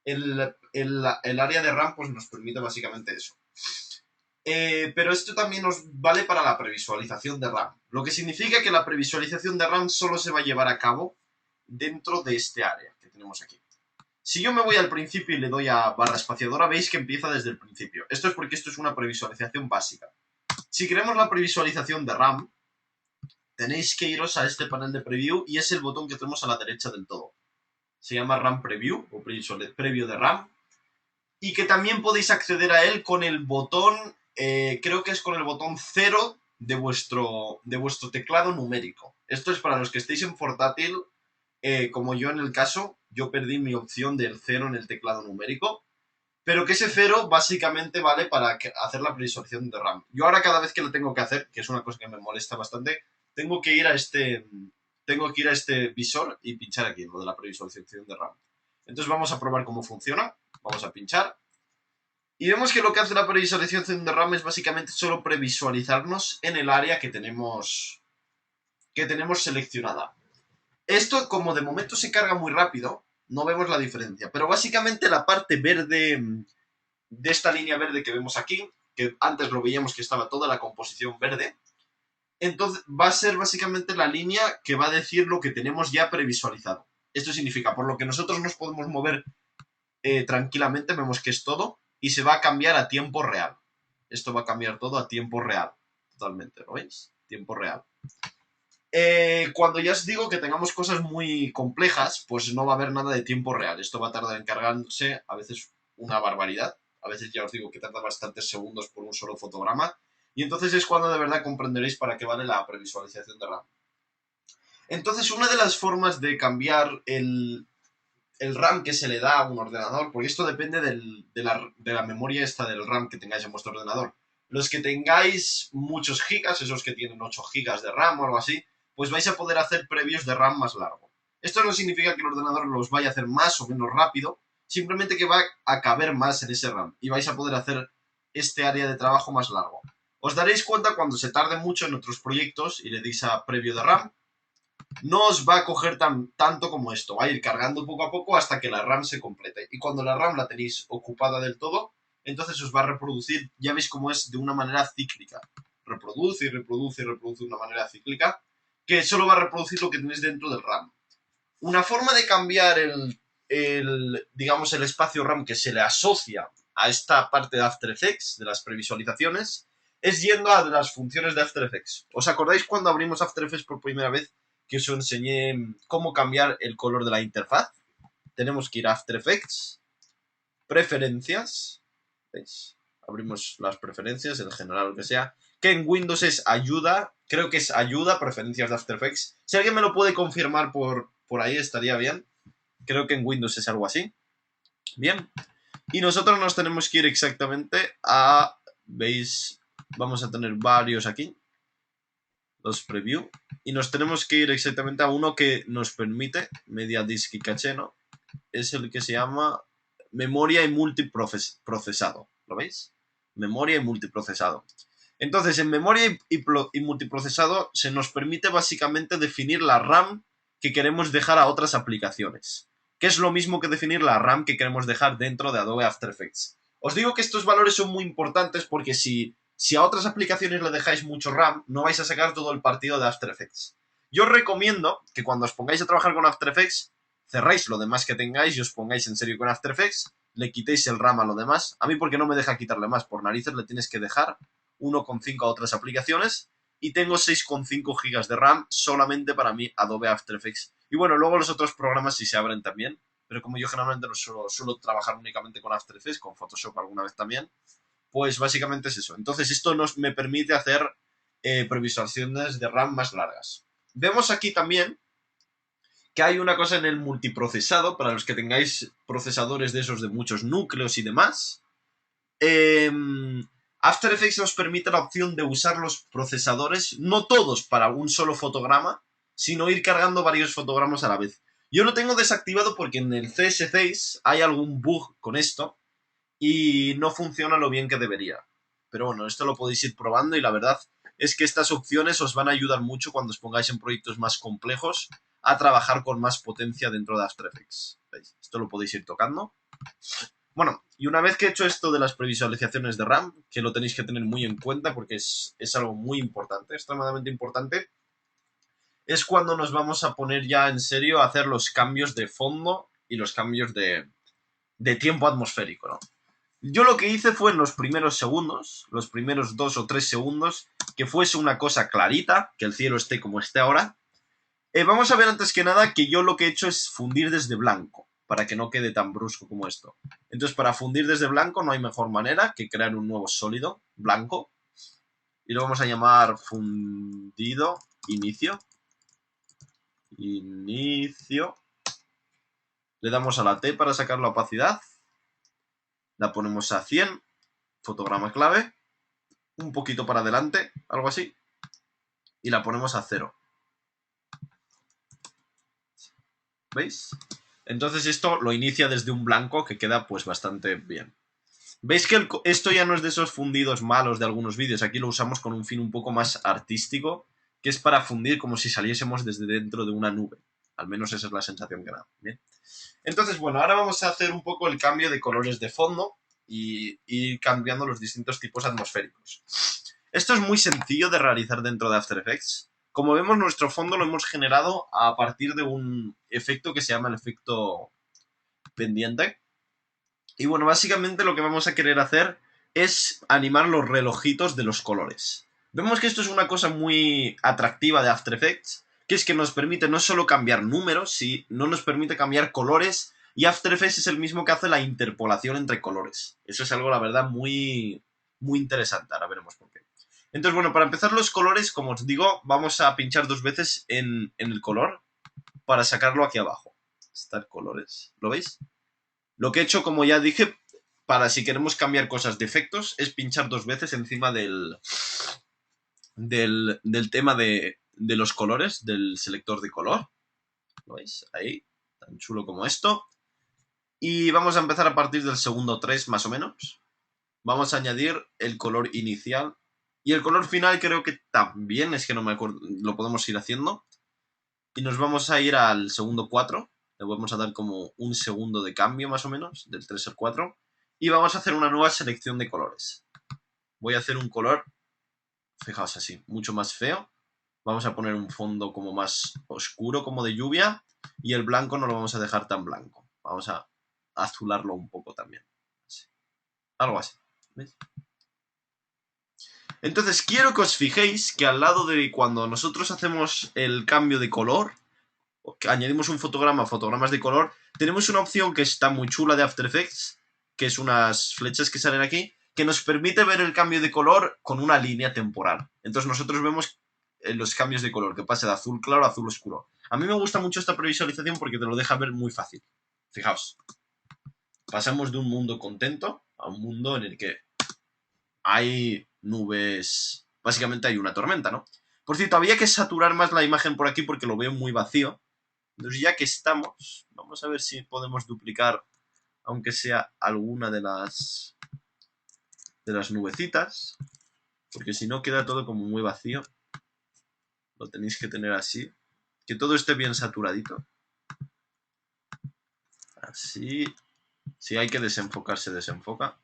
Speaker 1: el área de RAM pues, nos permite básicamente eso. Pero esto también nos vale para la previsualización de RAM, lo que significa que la previsualización de RAM solo se va a llevar a cabo dentro de este área que tenemos aquí. Si yo me voy al principio y le doy a barra espaciadora, veis que empieza desde el principio. Esto es porque esto es una previsualización básica. Si queremos la previsualización de RAM, tenéis que iros a este panel de preview y es el botón que tenemos a la derecha del todo. Se llama RAM Preview o preview de RAM. Y que también podéis acceder a él con el botón, creo que es con el botón 0 de vuestro teclado numérico. Esto es para los que estéis en portátil, como yo en el caso, yo perdí mi opción del 0 en el teclado numérico, pero que ese 0 básicamente vale para hacer la previsualización de RAM. Yo ahora cada vez que lo tengo que hacer, que es una cosa que me molesta bastante, tengo que ir a este visor y pinchar aquí en lo de la previsualización de RAM. Entonces vamos a probar cómo funciona. Vamos a pinchar. Y vemos que lo que hace la previsualización de RAM es básicamente solo previsualizarnos en el área que tenemos seleccionada. Esto, como de momento se carga muy rápido, no vemos la diferencia. Pero básicamente la parte verde de esta línea verde que vemos aquí, que antes lo veíamos que estaba toda la composición verde, entonces va a ser básicamente la línea que va a decir lo que tenemos ya previsualizado. Esto significa, por lo que nosotros nos podemos mover tranquilamente, vemos que es todo, y se va a cambiar a tiempo real. Esto va a cambiar todo a tiempo real. Totalmente, ¿lo veis? Tiempo real. Cuando ya os digo que tengamos cosas muy complejas, pues no va a haber nada de tiempo real. Esto va a tardar en cargándose a veces una barbaridad. A veces ya os digo que tarda bastantes segundos por un solo fotograma. Y entonces es cuando de verdad comprenderéis para qué vale la previsualización de RAM. Entonces, una de las formas de cambiar el RAM que se le da a un ordenador, porque esto depende de la memoria esta del RAM que tengáis en vuestro ordenador. Los que tengáis muchos gigas, esos que tienen 8 gigas de RAM o algo así, pues vais a poder hacer previews de RAM más largo. Esto no significa que el ordenador los vaya a hacer más o menos rápido, simplemente que va a caber más en ese RAM y vais a poder hacer este área de trabajo más largo. Os daréis cuenta cuando se tarde mucho en otros proyectos y le deis a preview de RAM, no os va a coger tanto como esto. Va a ir cargando poco a poco hasta que la RAM se complete. Y cuando la RAM la tenéis ocupada del todo, entonces os va a reproducir, ya veis cómo es de una manera cíclica. Reproduce y reproduce y reproduce de una manera cíclica, que solo va a reproducir lo que tenéis dentro del RAM. Una forma de cambiar digamos, el espacio RAM que se le asocia a esta parte de After Effects, de las previsualizaciones, es yendo a las funciones de After Effects. ¿Os acordáis cuando abrimos After Effects por primera vez que os enseñé cómo cambiar el color de la interfaz? Tenemos que ir a After Effects, preferencias, ¿veis? Abrimos las preferencias, el general, lo que sea, que en Windows es ayuda, creo que es ayuda, preferencias de After Effects. Si alguien me lo puede confirmar por ahí, estaría bien. Creo que en Windows es algo así. Bien. Y nosotros nos tenemos que ir exactamente a, veis, vamos a tener varios aquí, los preview, y nos tenemos que ir exactamente a uno que nos permite, media disk y caché, ¿no? Es el que se llama memoria y multiprocesado, ¿lo veis? Memoria y multiprocesado. Entonces, en memoria y multiprocesado se nos permite básicamente definir la RAM que queremos dejar a otras aplicaciones, que es lo mismo que definir la RAM que queremos dejar dentro de Adobe After Effects. Os digo que estos valores son muy importantes porque si a otras aplicaciones le dejáis mucho RAM, no vais a sacar todo el partido de After Effects. Yo os recomiendo que cuando os pongáis a trabajar con After Effects, cerráis lo demás que tengáis y os pongáis en serio con After Effects, le quitéis el RAM a lo demás. A mí porque no me deja quitarle más, por narices le tienes que dejar 1,5 a otras aplicaciones y tengo 6,5 GB de RAM solamente para mí Adobe After Effects. Y bueno, luego los otros programas sí se abren también, pero como yo generalmente no suelo trabajar únicamente con After Effects, con Photoshop alguna vez también, pues básicamente es eso. Entonces esto me permite hacer previsualizaciones de RAM más largas. Vemos aquí también que hay una cosa en el multiprocesado, para los que tengáis procesadores de esos de muchos núcleos y demás. After Effects nos permite la opción de usar los procesadores, no todos para un solo fotograma, sino ir cargando varios fotogramas a la vez. Yo lo tengo desactivado porque en el CS6 hay algún bug con esto y no funciona lo bien que debería. Pero bueno, esto lo podéis ir probando y la verdad es que estas opciones os van a ayudar mucho cuando os pongáis en proyectos más complejos a trabajar con más potencia dentro de After Effects. ¿Veis? Esto lo podéis ir tocando. Bueno, y una vez que he hecho esto de las previsualizaciones de RAM, que lo tenéis que tener muy en cuenta porque es algo muy importante, extremadamente importante, es cuando nos vamos a poner ya en serio a hacer los cambios de fondo y los cambios de tiempo atmosférico, ¿no? Yo lo que hice fue en los primeros segundos, los primeros 2 o 3 segundos, que fuese una cosa clarita, que el cielo esté como esté ahora. Vamos a ver antes que nada que yo lo que he hecho es fundir desde blanco, para que no quede tan brusco como esto. Entonces, para fundir desde blanco no hay mejor manera que crear un nuevo sólido blanco. Y lo vamos a llamar fundido inicio. Inicio. Le damos a la T para sacar la opacidad. La ponemos a 100. Fotograma clave. Un poquito para adelante, algo así. Y la ponemos a 0. ¿Veis? Entonces esto lo inicia desde un blanco que queda pues bastante bien. ¿Veis que esto ya no es de esos fundidos malos de algunos vídeos? Aquí lo usamos con un fin un poco más artístico, que es para fundir como si saliésemos desde dentro de una nube. Al menos esa es la sensación que da. Bien. Entonces, bueno, ahora vamos a hacer un poco el cambio de colores de fondo y ir cambiando los distintos tipos atmosféricos. Esto es muy sencillo de realizar dentro de After Effects. Como vemos, nuestro fondo lo hemos generado a partir de un efecto que se llama el efecto pendiente. Y bueno, básicamente lo que vamos a querer hacer es animar los relojitos de los colores. Vemos que esto es una cosa muy atractiva de After Effects, que es que nos permite no solo cambiar números, sino nos permite cambiar colores, y After Effects es el mismo que hace la interpolación entre colores. Eso es algo, la verdad, muy, muy interesante. Ahora veremos por qué. Entonces, bueno, para empezar los colores, como os digo, vamos a pinchar 2 veces en el color para sacarlo aquí abajo. Start colores. ¿Lo veis? Lo que he hecho, como ya dije, para si queremos cambiar cosas de efectos, es pinchar 2 veces encima del tema de los colores, del selector de color. ¿Lo veis? Ahí, tan chulo como esto. Y vamos a empezar a partir del segundo 3, más o menos. Vamos a añadir el color inicial. Y el color final creo que también, es que no me acuerdo, lo podemos ir haciendo. Y nos vamos a ir al segundo 4. Le vamos a dar como un segundo de cambio más o menos, del 3 al 4. Y vamos a hacer una nueva selección de colores. Voy a hacer un color, fijaos así, mucho más feo. Vamos a poner un fondo como más oscuro, como de lluvia. Y el blanco no lo vamos a dejar tan blanco. Vamos a azularlo un poco también. Así. Algo así. ¿Veis? Entonces quiero que os fijéis que al lado de cuando nosotros hacemos el cambio de color, añadimos un fotograma, fotogramas de color, tenemos una opción que está muy chula de After Effects, que es unas flechas que salen aquí, que nos permite ver el cambio de color con una línea temporal. Entonces nosotros vemos los cambios de color, que pasa de azul claro a azul oscuro. A mí me gusta mucho esta previsualización porque te lo deja ver muy fácil. Fijaos, pasamos de un mundo contento a un mundo en el que hay nubes, básicamente hay una tormenta, ¿no? Por cierto, había que saturar más la imagen por aquí porque lo veo muy vacío. Entonces, ya que estamos, vamos a ver si podemos duplicar, aunque sea alguna de las nubecitas, porque si no queda todo como muy vacío. Lo tenéis que tener así, que todo esté bien saturadito. Así. Si hay que desenfocar, se desenfoca.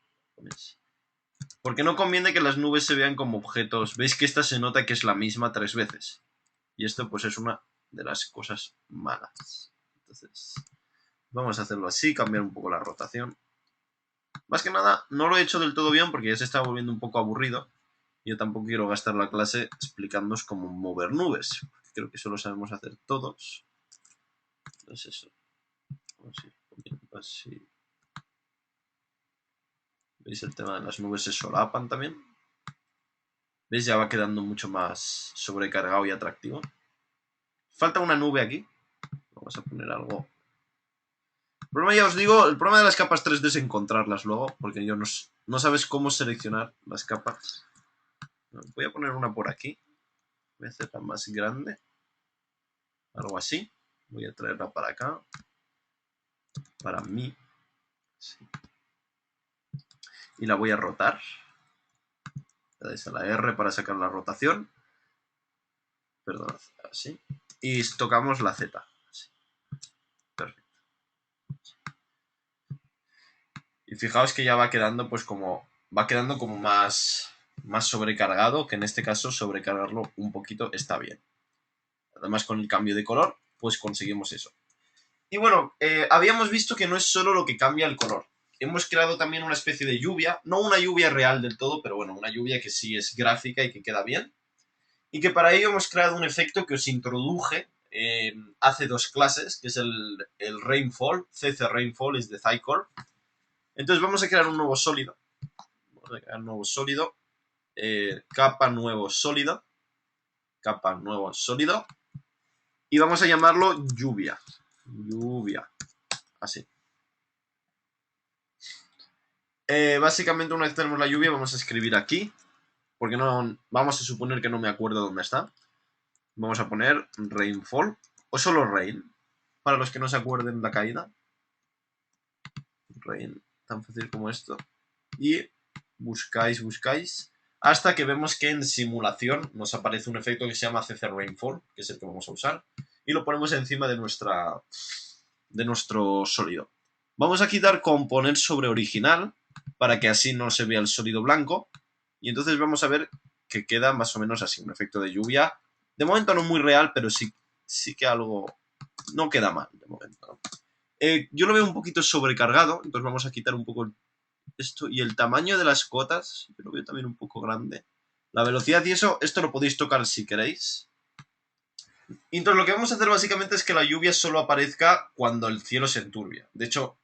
Speaker 1: Porque no conviene que las nubes se vean como objetos. Veis que esta se nota que es la misma 3 veces. Y esto pues es una de las cosas malas. Entonces, vamos a hacerlo así, cambiar un poco la rotación. Más que nada, no lo he hecho del todo bien porque ya se está volviendo un poco aburrido. Yo tampoco quiero gastar la clase explicándoos cómo mover nubes. Creo que eso lo sabemos hacer todos. Entonces eso. Así. ¿Veis? El tema de las nubes se solapan también. ¿Veis? Ya va quedando mucho más sobrecargado y atractivo. Falta una nube aquí. Vamos a poner algo. El problema, ya os digo, el problema de las capas 3D es encontrarlas luego, porque yo no sabes cómo seleccionar las capas. Voy a poner una por aquí. Voy a hacerla más grande. Algo así. Voy a traerla para acá. Para mí. Sí. Y la voy a rotar. Le dais a la R para sacar la rotación. Perdón, así. Y tocamos la Z. Así. Perfecto. Y fijaos que ya va quedando pues como... Va quedando como más sobrecargado, que en este caso sobrecargarlo un poquito está bien. Además con el cambio de color, pues conseguimos eso. Y bueno, habíamos visto que no es solo lo que cambia el color. Hemos creado también una especie de lluvia, no una lluvia real del todo, pero bueno, una lluvia que sí es gráfica y que queda bien. Y que para ello hemos creado un efecto que os introduje hace 2 clases, que es el Rainfall, CC Rainfall es de Cycle. Entonces vamos a crear un nuevo sólido. Vamos a crear un nuevo sólido. Capa nuevo sólido. Capa nuevo sólido. Y vamos a llamarlo lluvia. Lluvia. Así. Básicamente una vez tenemos la lluvia vamos a escribir aquí. Porque no vamos a suponer que no me acuerdo dónde está. Vamos a poner rainfall. O solo rain. Para los que no se acuerden la caída. Rain. Tan fácil como esto. Y buscáis. Hasta que vemos que en simulación nos aparece un efecto que se llama CC Rainfall. Que es el que vamos a usar. Y lo ponemos encima de nuestro sólido. Vamos a quitar componer sobre original. Para que así no se vea el sólido blanco. Y entonces vamos a ver que queda más o menos así. Un efecto de lluvia. De momento no muy real, pero sí que algo... No queda mal de momento. Yo lo veo un poquito sobrecargado. Entonces vamos a quitar un poco esto. Y el tamaño de las cotas, yo lo veo también un poco grande. La velocidad y eso, esto lo podéis tocar si queréis. Y entonces lo que vamos a hacer básicamente es que la lluvia solo aparezca cuando el cielo se enturbia. De hecho,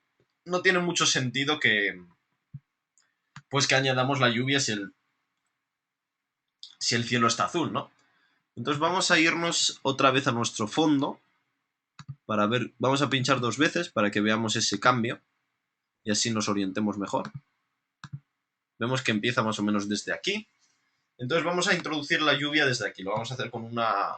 Speaker 1: no tiene mucho sentido que... Pues que añadamos la lluvia si el cielo está azul, ¿no? Entonces vamos a irnos otra vez a nuestro fondo para ver, vamos a pinchar 2 veces para que veamos ese cambio y así nos orientemos mejor. Vemos que empieza más o menos desde aquí. Entonces vamos a introducir la lluvia desde aquí. Lo vamos a hacer con una...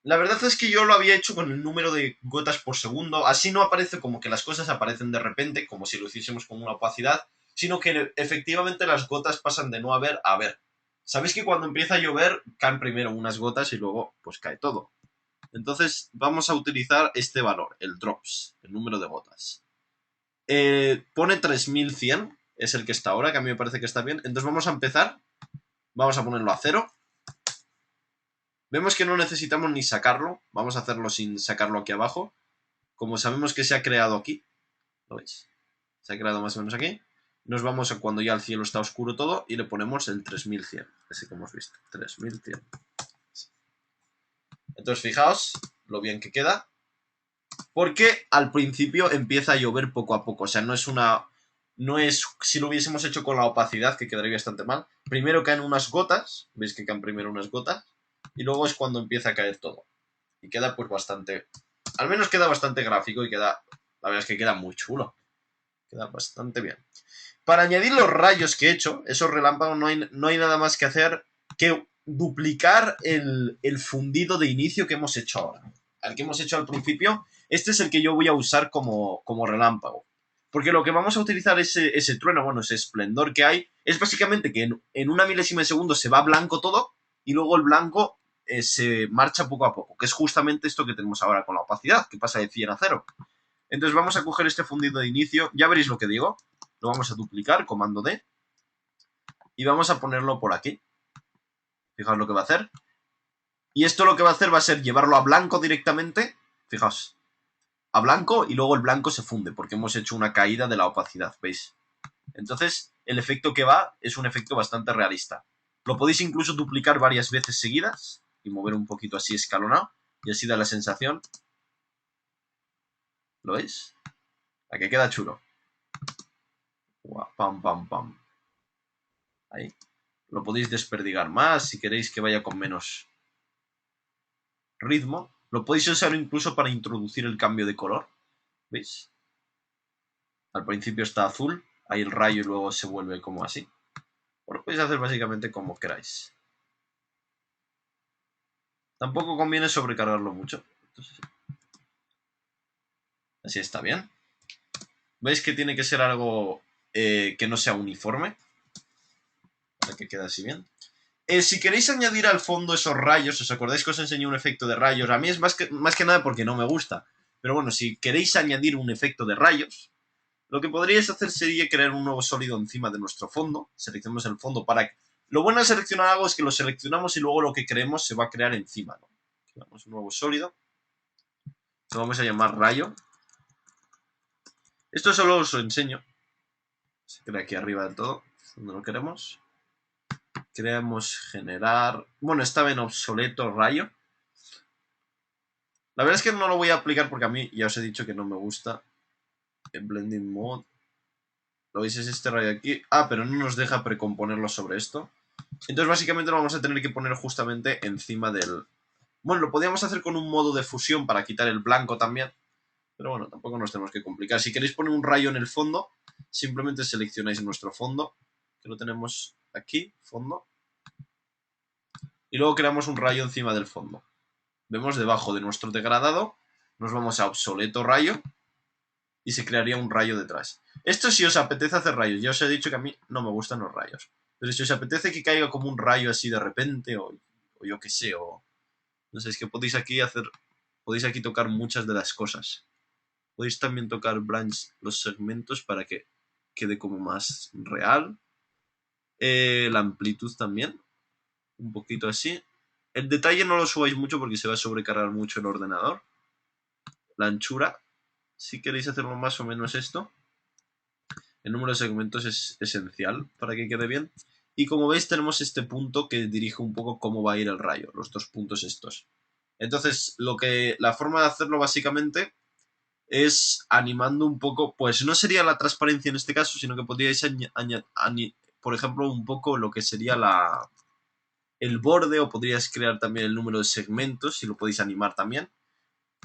Speaker 1: La verdad es que yo lo había hecho con el número de gotas por segundo. Así no aparece como que las cosas aparecen de repente, como si lo hiciésemos con una opacidad, sino que efectivamente las gotas pasan de no haber a haber. Sabéis que cuando empieza a llover caen primero unas gotas y luego pues cae todo. Entonces vamos a utilizar este valor, el drops, el número de gotas. Pone 3100, es el que está ahora, que a mí me parece que está bien. Entonces vamos a empezar, vamos a ponerlo a 0. Vemos que no necesitamos ni sacarlo, vamos a hacerlo sin sacarlo aquí abajo. Como sabemos que se ha creado aquí, ¿lo veis? Se ha creado más o menos aquí. Nos vamos a cuando ya el cielo está oscuro todo y le ponemos el 3100, así que hemos visto, 3100. Entonces fijaos lo bien que queda, porque al principio empieza a llover poco a poco, o sea, no es si lo hubiésemos hecho con la opacidad, que quedaría bastante mal. Primero caen unas gotas, veis que caen primero unas gotas, y luego es cuando empieza a caer todo. Y queda pues bastante, al menos queda bastante gráfico y queda, la verdad es que queda muy chulo. Queda bastante bien. Para añadir los rayos que he hecho, esos relámpagos, no hay nada más que hacer que duplicar el fundido de inicio que hemos hecho ahora. El que hemos hecho al principio, este es el que yo voy a usar como relámpago. Porque lo que vamos a utilizar ese trueno, bueno, ese esplendor que hay, es básicamente que en una milésima de segundo se va blanco todo y luego el blanco se marcha poco a poco, que es justamente esto que tenemos ahora con la opacidad, que pasa de 100 a 0. Entonces vamos a coger este fundido de inicio, ya veréis lo que digo, lo vamos a duplicar, comando D, y vamos a ponerlo por aquí. Fijaos lo que va a hacer. Y esto lo que va a hacer va a ser llevarlo a blanco directamente, fijaos, a blanco y luego el blanco se funde, porque hemos hecho una caída de la opacidad, ¿veis? Entonces el efecto que va es un efecto bastante realista. Lo podéis incluso duplicar varias veces seguidas y mover un poquito así escalonado, y así da la sensación. ¿Lo veis? A que queda chulo. Pam, pam, pam. Ahí. Lo podéis desperdigar más si queréis que vaya con menos ritmo. Lo podéis usar incluso para introducir el cambio de color. ¿Veis? Al principio está azul, ahí el rayo y luego se vuelve como así. O lo podéis hacer básicamente como queráis. Tampoco conviene sobrecargarlo mucho. Así está bien. ¿Veis que tiene que ser algo que no sea uniforme? Para que quede así bien. Si queréis añadir al fondo esos rayos, ¿os acordáis que os enseñé un efecto de rayos? A mí es más que nada porque no me gusta. Pero bueno, si queréis añadir un efecto de rayos, lo que podríais hacer sería crear un nuevo sólido encima de nuestro fondo. Seleccionamos el fondo para... Lo bueno de seleccionar algo es que lo seleccionamos y luego lo que queremos se va a crear encima, ¿no? Creamos un nuevo sólido. Lo vamos a llamar rayo. Esto solo os lo enseño. Se crea aquí arriba del todo, donde lo queremos. Queremos generar... Bueno, estaba en obsoleto rayo. La verdad es que no lo voy a aplicar porque a mí ya os he dicho que no me gusta. En Blending Mode. Lo veis, es este rayo aquí. Ah, pero no nos deja precomponerlo sobre esto. Entonces básicamente lo vamos a tener que poner justamente encima del... Bueno, lo podríamos hacer con un modo de fusión para quitar el blanco también. Pero bueno, tampoco nos tenemos que complicar. Si queréis poner un rayo en el fondo, simplemente seleccionáis nuestro fondo, que lo tenemos aquí, fondo. Y luego creamos un rayo encima del fondo. Vemos debajo de nuestro degradado, nos vamos a obsoleto rayo y se crearía un rayo detrás. Esto si os apetece hacer rayos. Ya os he dicho que a mí no me gustan los rayos. Pero si os apetece que caiga como un rayo así de repente, o yo qué sé, o... No sé, es que podéis aquí hacer... Podéis aquí tocar muchas de las cosas. Podéis también tocar branch los segmentos para que quede como más real. La amplitud también. Un poquito así. El detalle no lo subáis mucho porque se va a sobrecargar mucho el ordenador. La anchura. Si queréis hacerlo más o menos esto. El número de segmentos es esencial para que quede bien. Y como veis tenemos este punto que dirige un poco cómo va a ir el rayo. Los dos puntos estos. Entonces la forma de hacerlo básicamente es animando un poco, pues no sería la transparencia en este caso, sino que podríais añadir, por ejemplo, un poco lo que sería el borde, o podríais crear también el número de segmentos, si lo podéis animar también.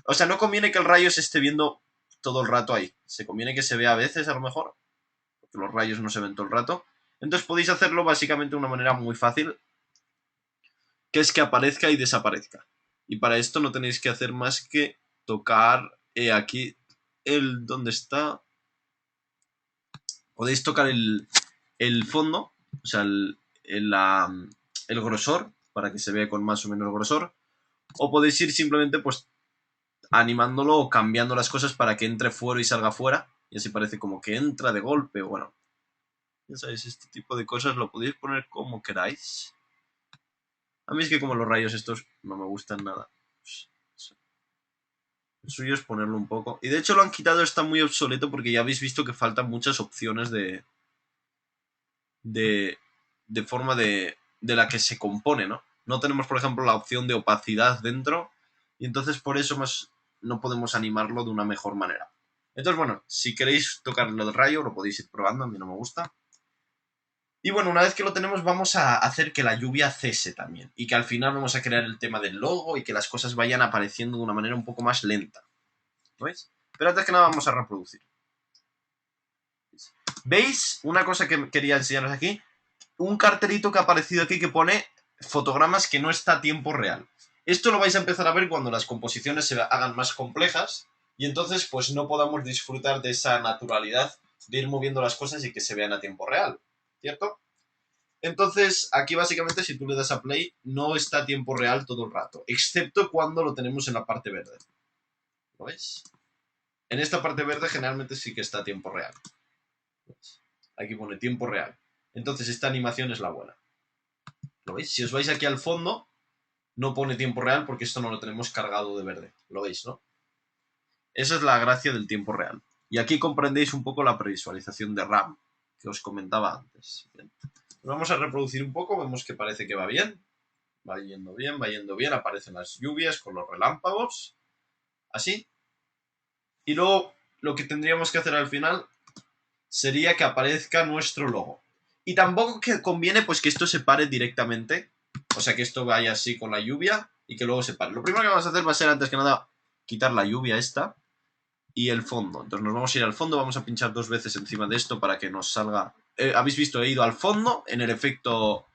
Speaker 1: O sea, no conviene que el rayo se esté viendo todo el rato ahí. Se conviene que se vea a veces, a lo mejor, porque los rayos no se ven todo el rato. Entonces podéis hacerlo básicamente de una manera muy fácil, que es que aparezca y desaparezca. Y para esto no tenéis que hacer más que tocar aquí ¿dónde está? Podéis tocar el fondo, o sea, el grosor, para que se vea con más o menos grosor. O podéis ir simplemente pues animándolo o cambiando las cosas para que entre fuera y salga fuera. Y así parece como que entra de golpe. Bueno, ya sabéis, este tipo de cosas lo podéis poner como queráis. A mí es que como los rayos estos no me gustan nada. El suyo es ponerlo un poco. Y de hecho lo han quitado, está muy obsoleto porque ya habéis visto que faltan muchas opciones de forma de la que se compone, ¿no? No tenemos, por ejemplo, la opción de opacidad dentro y entonces por eso no podemos animarlo de una mejor manera. Entonces, bueno, si queréis tocarlo del rayo, lo podéis ir probando, a mí no me gusta. Y bueno, una vez que lo tenemos, vamos a hacer que la lluvia cese también. Y que al final vamos a crear el tema del logo y que las cosas vayan apareciendo de una manera un poco más lenta. ¿Veis? Pero antes que nada vamos a reproducir. ¿Veis? Una cosa que quería enseñaros aquí. Un cartelito que ha aparecido aquí que pone fotogramas que no está a tiempo real. Esto lo vais a empezar a ver cuando las composiciones se hagan más complejas y entonces pues no podamos disfrutar de esa naturalidad de ir moviendo las cosas y que se vean a tiempo real, ¿cierto? Entonces aquí básicamente si tú le das a play no está a tiempo real todo el rato, excepto cuando lo tenemos en la parte verde. ¿Lo veis? En esta parte verde generalmente sí que está a tiempo real. ¿Veis? Aquí pone tiempo real. Entonces esta animación es la buena. ¿Lo veis? Si os vais aquí al fondo, no pone tiempo real porque esto no lo tenemos cargado de verde. ¿Lo veis, no? Esa es la gracia del tiempo real. Y aquí comprendéis un poco la previsualización de RAM que os comentaba antes. Bien. Vamos a reproducir un poco, vemos que parece que va bien. Va yendo bien, aparecen las lluvias con los relámpagos. Así. Y luego lo que tendríamos que hacer al final sería que aparezca nuestro logo. Y tampoco que conviene pues que esto se pare directamente. O sea, que esto vaya así con la lluvia y que luego se pare. Lo primero que vamos a hacer va a ser, antes que nada, quitar la lluvia esta y el fondo. Entonces nos vamos a ir al fondo, vamos a pinchar 2 veces encima de esto para que nos salga... Habéis visto, he ido al fondo en el efecto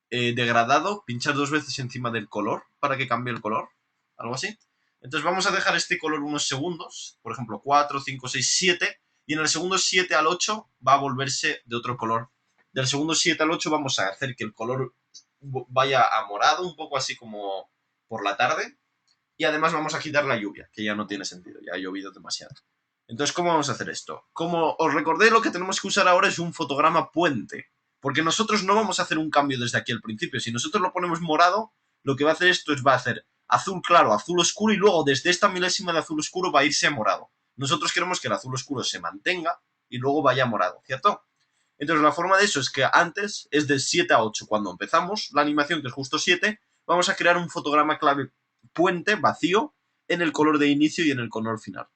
Speaker 1: degradado, pinchar 2 veces encima del color para que cambie el color. Algo así. Entonces vamos a dejar este color unos segundos, por ejemplo 4, 5, 6, 7, y en el segundo 7 al 8 va a volverse de otro color. Del segundo 7 al 8 vamos a hacer que el color vaya a morado, un poco así como por la tarde, y además vamos a quitar la lluvia, que ya no tiene sentido, ya ha llovido demasiado. Entonces, ¿cómo vamos a hacer esto? Como os recordé, lo que tenemos que usar ahora es un fotograma puente, porque nosotros no vamos a hacer un cambio desde aquí al principio. Si nosotros lo ponemos morado, lo que va a hacer esto es va a hacer azul claro, azul oscuro, y luego desde esta milésima de azul oscuro va a irse a morado. Nosotros queremos que el azul oscuro se mantenga y luego vaya a morado, ¿cierto? Entonces la forma de eso es que antes es de 7 a 8. Cuando empezamos la animación, que es justo 7, vamos a crear un fotograma clave puente vacío en el color de inicio y en el color final.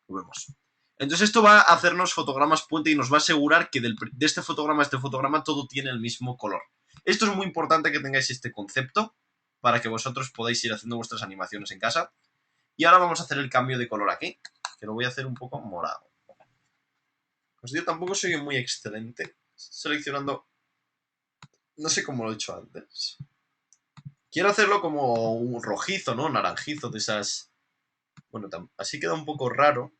Speaker 1: Lo vemos. Entonces esto va a hacernos fotogramas puente y nos va a asegurar que de este fotograma a este fotograma todo tiene el mismo color. Esto es muy importante que tengáis este concepto para que vosotros podáis ir haciendo vuestras animaciones en casa. Y ahora vamos a hacer el cambio de color aquí, que lo voy a hacer un poco morado. Pues yo tampoco soy muy excelente seleccionando... No sé cómo lo he hecho antes. Quiero hacerlo como un rojizo, ¿no? Naranjizo de esas... Bueno, así queda un poco raro.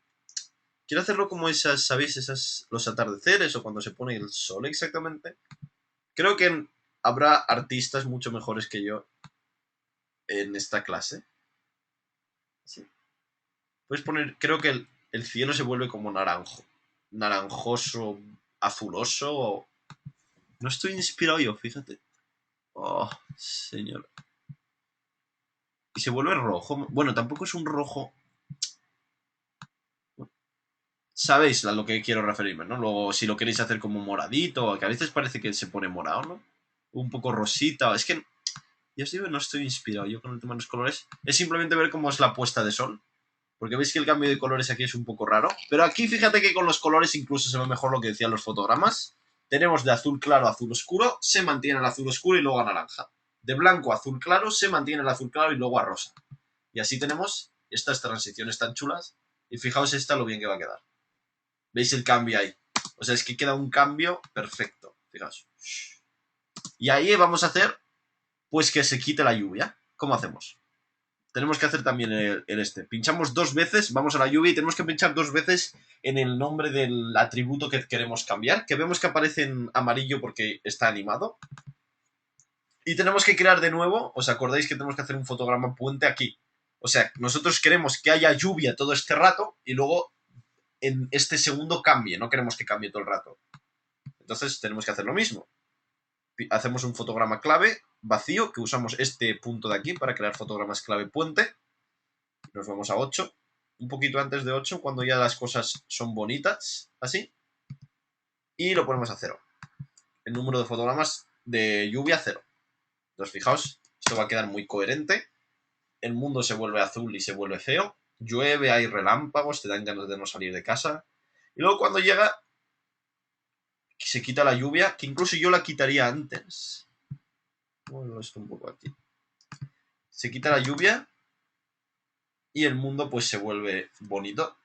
Speaker 1: Quiero hacerlo como esas, ¿sabéis? Esas, los atardeceres o cuando se pone el sol exactamente. Creo que habrá artistas mucho mejores que yo en esta clase. Sí. Puedes poner, creo que el cielo se vuelve como naranjo. Naranjoso, azuloso. No estoy inspirado yo, fíjate. Oh, señor. Y se vuelve rojo. Bueno, tampoco es un rojo. Sabéis a lo que quiero referirme, ¿no? Luego, si lo queréis hacer como moradito, que a veces parece que se pone morado, ¿no? Un poco rosita. Es que, ya os digo, no estoy inspirado yo con el tema de los colores. Es simplemente ver cómo es la puesta de sol. Porque veis que el cambio de colores aquí es un poco raro. Pero aquí fíjate que con los colores incluso se ve mejor lo que decían los fotogramas. Tenemos de azul claro a azul oscuro, se mantiene el azul oscuro y luego a naranja. De blanco a azul claro, se mantiene el azul claro y luego a rosa. Y así tenemos estas transiciones tan chulas. Y fijaos esta lo bien que va a quedar. ¿Veis el cambio ahí? O sea, es que queda un cambio perfecto. Fijaos. Y ahí vamos a hacer, pues que se quite la lluvia. ¿Cómo hacemos? Tenemos que hacer también el este. Pinchamos 2 veces, vamos a la lluvia y tenemos que pinchar 2 veces en el nombre del atributo que queremos cambiar, que vemos que aparece en amarillo porque está animado. Y tenemos que crear de nuevo, ¿os acordáis que tenemos que hacer un fotograma puente aquí? O sea, nosotros queremos que haya lluvia todo este rato y luego en este segundo cambie, no queremos que cambie todo el rato. Entonces tenemos que hacer lo mismo. Hacemos un fotograma clave vacío, que usamos este punto de aquí para crear fotogramas clave puente. Nos vamos a 8, un poquito antes de 8, cuando ya las cosas son bonitas, así. Y lo ponemos a 0. El número de fotogramas de lluvia 0. Entonces fijaos, esto va a quedar muy coherente. El mundo se vuelve azul y se vuelve feo. Llueve, hay relámpagos, te dan ganas de no salir de casa. Y luego cuando llega, se quita la lluvia, que incluso yo la quitaría antes. Bueno, esto un poco aquí. Se quita la lluvia y el mundo pues se vuelve bonito.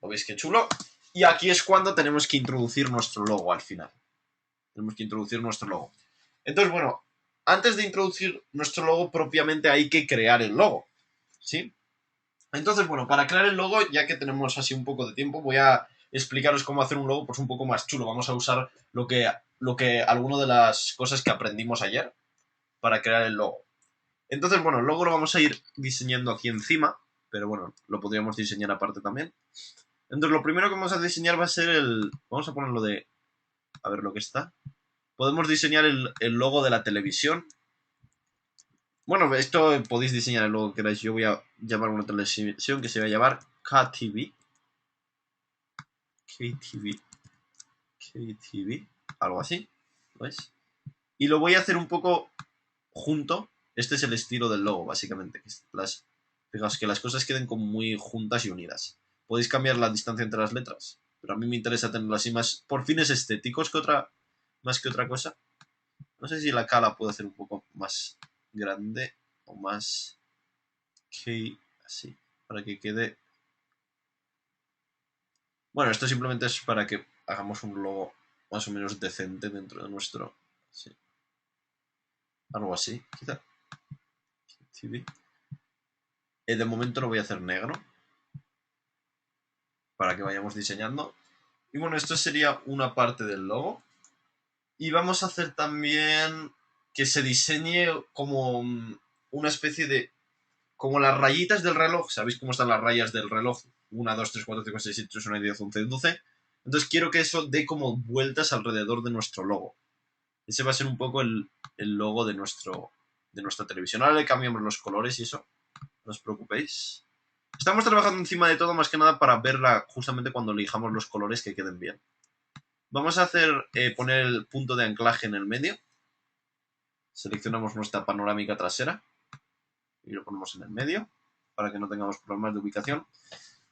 Speaker 1: ¿Lo veis qué chulo? Y aquí es cuando tenemos que introducir nuestro logo al final. Tenemos que introducir nuestro logo. Entonces, bueno, antes de introducir nuestro logo propiamente hay que crear el logo. ¿Sí? Entonces, bueno, para crear el logo, ya que tenemos así un poco de tiempo, voy a explicaros cómo hacer un logo pues un poco más chulo. Vamos a usar lo que alguna de las cosas que aprendimos ayer para crear el logo. Entonces, bueno, el logo lo vamos a ir diseñando aquí encima, pero bueno, lo podríamos diseñar aparte también. Entonces, lo primero que vamos a diseñar va a ser el... Vamos a ponerlo de... A ver lo que está. Podemos diseñar el logo de la televisión. Bueno, esto podéis diseñar el logo que queráis. Yo voy a llamar una televisión que se va a llamar KTV. KTV. KTV. Algo así. ¿Veis? Y lo voy a hacer un poco junto. Este es el estilo del logo, básicamente. Fijaos que las cosas queden como muy juntas y unidas. Podéis cambiar la distancia entre las letras, pero a mí me interesa tenerlo así más por fines estéticos más que otra cosa. No sé si la K la puedo hacer un poco más grande o más que así, para que quede... Bueno, esto simplemente es para que hagamos un logo más o menos decente dentro de nuestro... Sí. Algo así, quizá. TV. De momento lo voy a hacer negro. Para que vayamos diseñando. Y bueno, esto sería una parte del logo. Y vamos a hacer también que se diseñe como una especie de... Como las rayitas del reloj. ¿Sabéis cómo están las rayas del reloj? 1, 2, 3, 4, 5, 6, 7, 8, 9, 10, 11, 12. Entonces quiero que eso dé como vueltas alrededor de nuestro logo. Ese va a ser un poco el logo de nuestra televisión. Ahora le cambiamos los colores y eso. No os preocupéis. Estamos trabajando encima de todo más que nada para verla justamente cuando elijamos los colores que queden bien. Vamos a hacer poner el punto de anclaje en el medio. Seleccionamos nuestra panorámica trasera y lo ponemos en el medio para que no tengamos problemas de ubicación.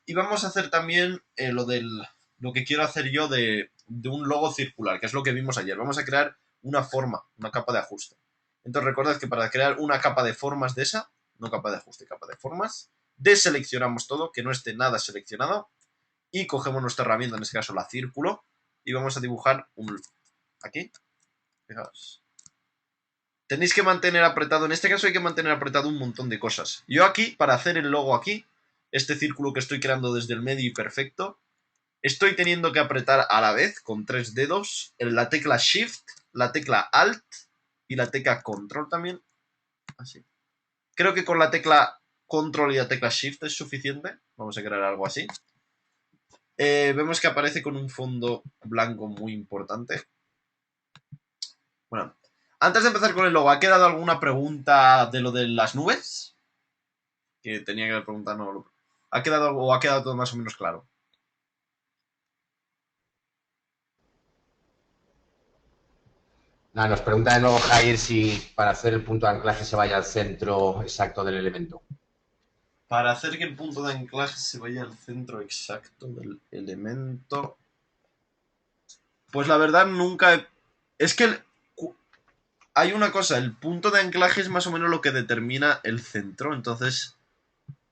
Speaker 1: Y vamos a hacer también lo que quiero hacer yo de un logo circular, que es lo que vimos ayer. Vamos a crear una forma, una capa de ajuste. Entonces recordad que para crear una capa de formas de esa, no capa de ajuste, capa de formas, deseleccionamos todo, que no esté nada seleccionado, y cogemos nuestra herramienta, en este caso la círculo, y vamos a dibujar aquí, fijaos. Tenéis que mantener apretado, en este caso hay que mantener apretado un montón de cosas. Yo aquí, para hacer el logo aquí, este círculo que estoy creando desde el medio y perfecto, estoy teniendo que apretar a la vez, con 3 dedos, la tecla Shift, la tecla Alt y la tecla Control también. Así. Creo que con la tecla Control y la tecla Shift es suficiente. Vamos a crear algo así. Vemos que aparece con un fondo blanco muy importante. Bueno, antes de empezar con el logo, ¿ha quedado alguna pregunta de lo de las nubes? Que tenía que haber preguntado. No, ¿ha quedado algo o ha quedado todo más o menos claro?
Speaker 3: Nada, nos pregunta de nuevo Jair si para hacer el punto de anclaje se vaya al centro exacto del elemento.
Speaker 1: Para hacer que el punto de anclaje se vaya al centro exacto del elemento... Pues la verdad nunca... Es que hay una cosa, el punto de anclaje es más o menos lo que determina el centro, entonces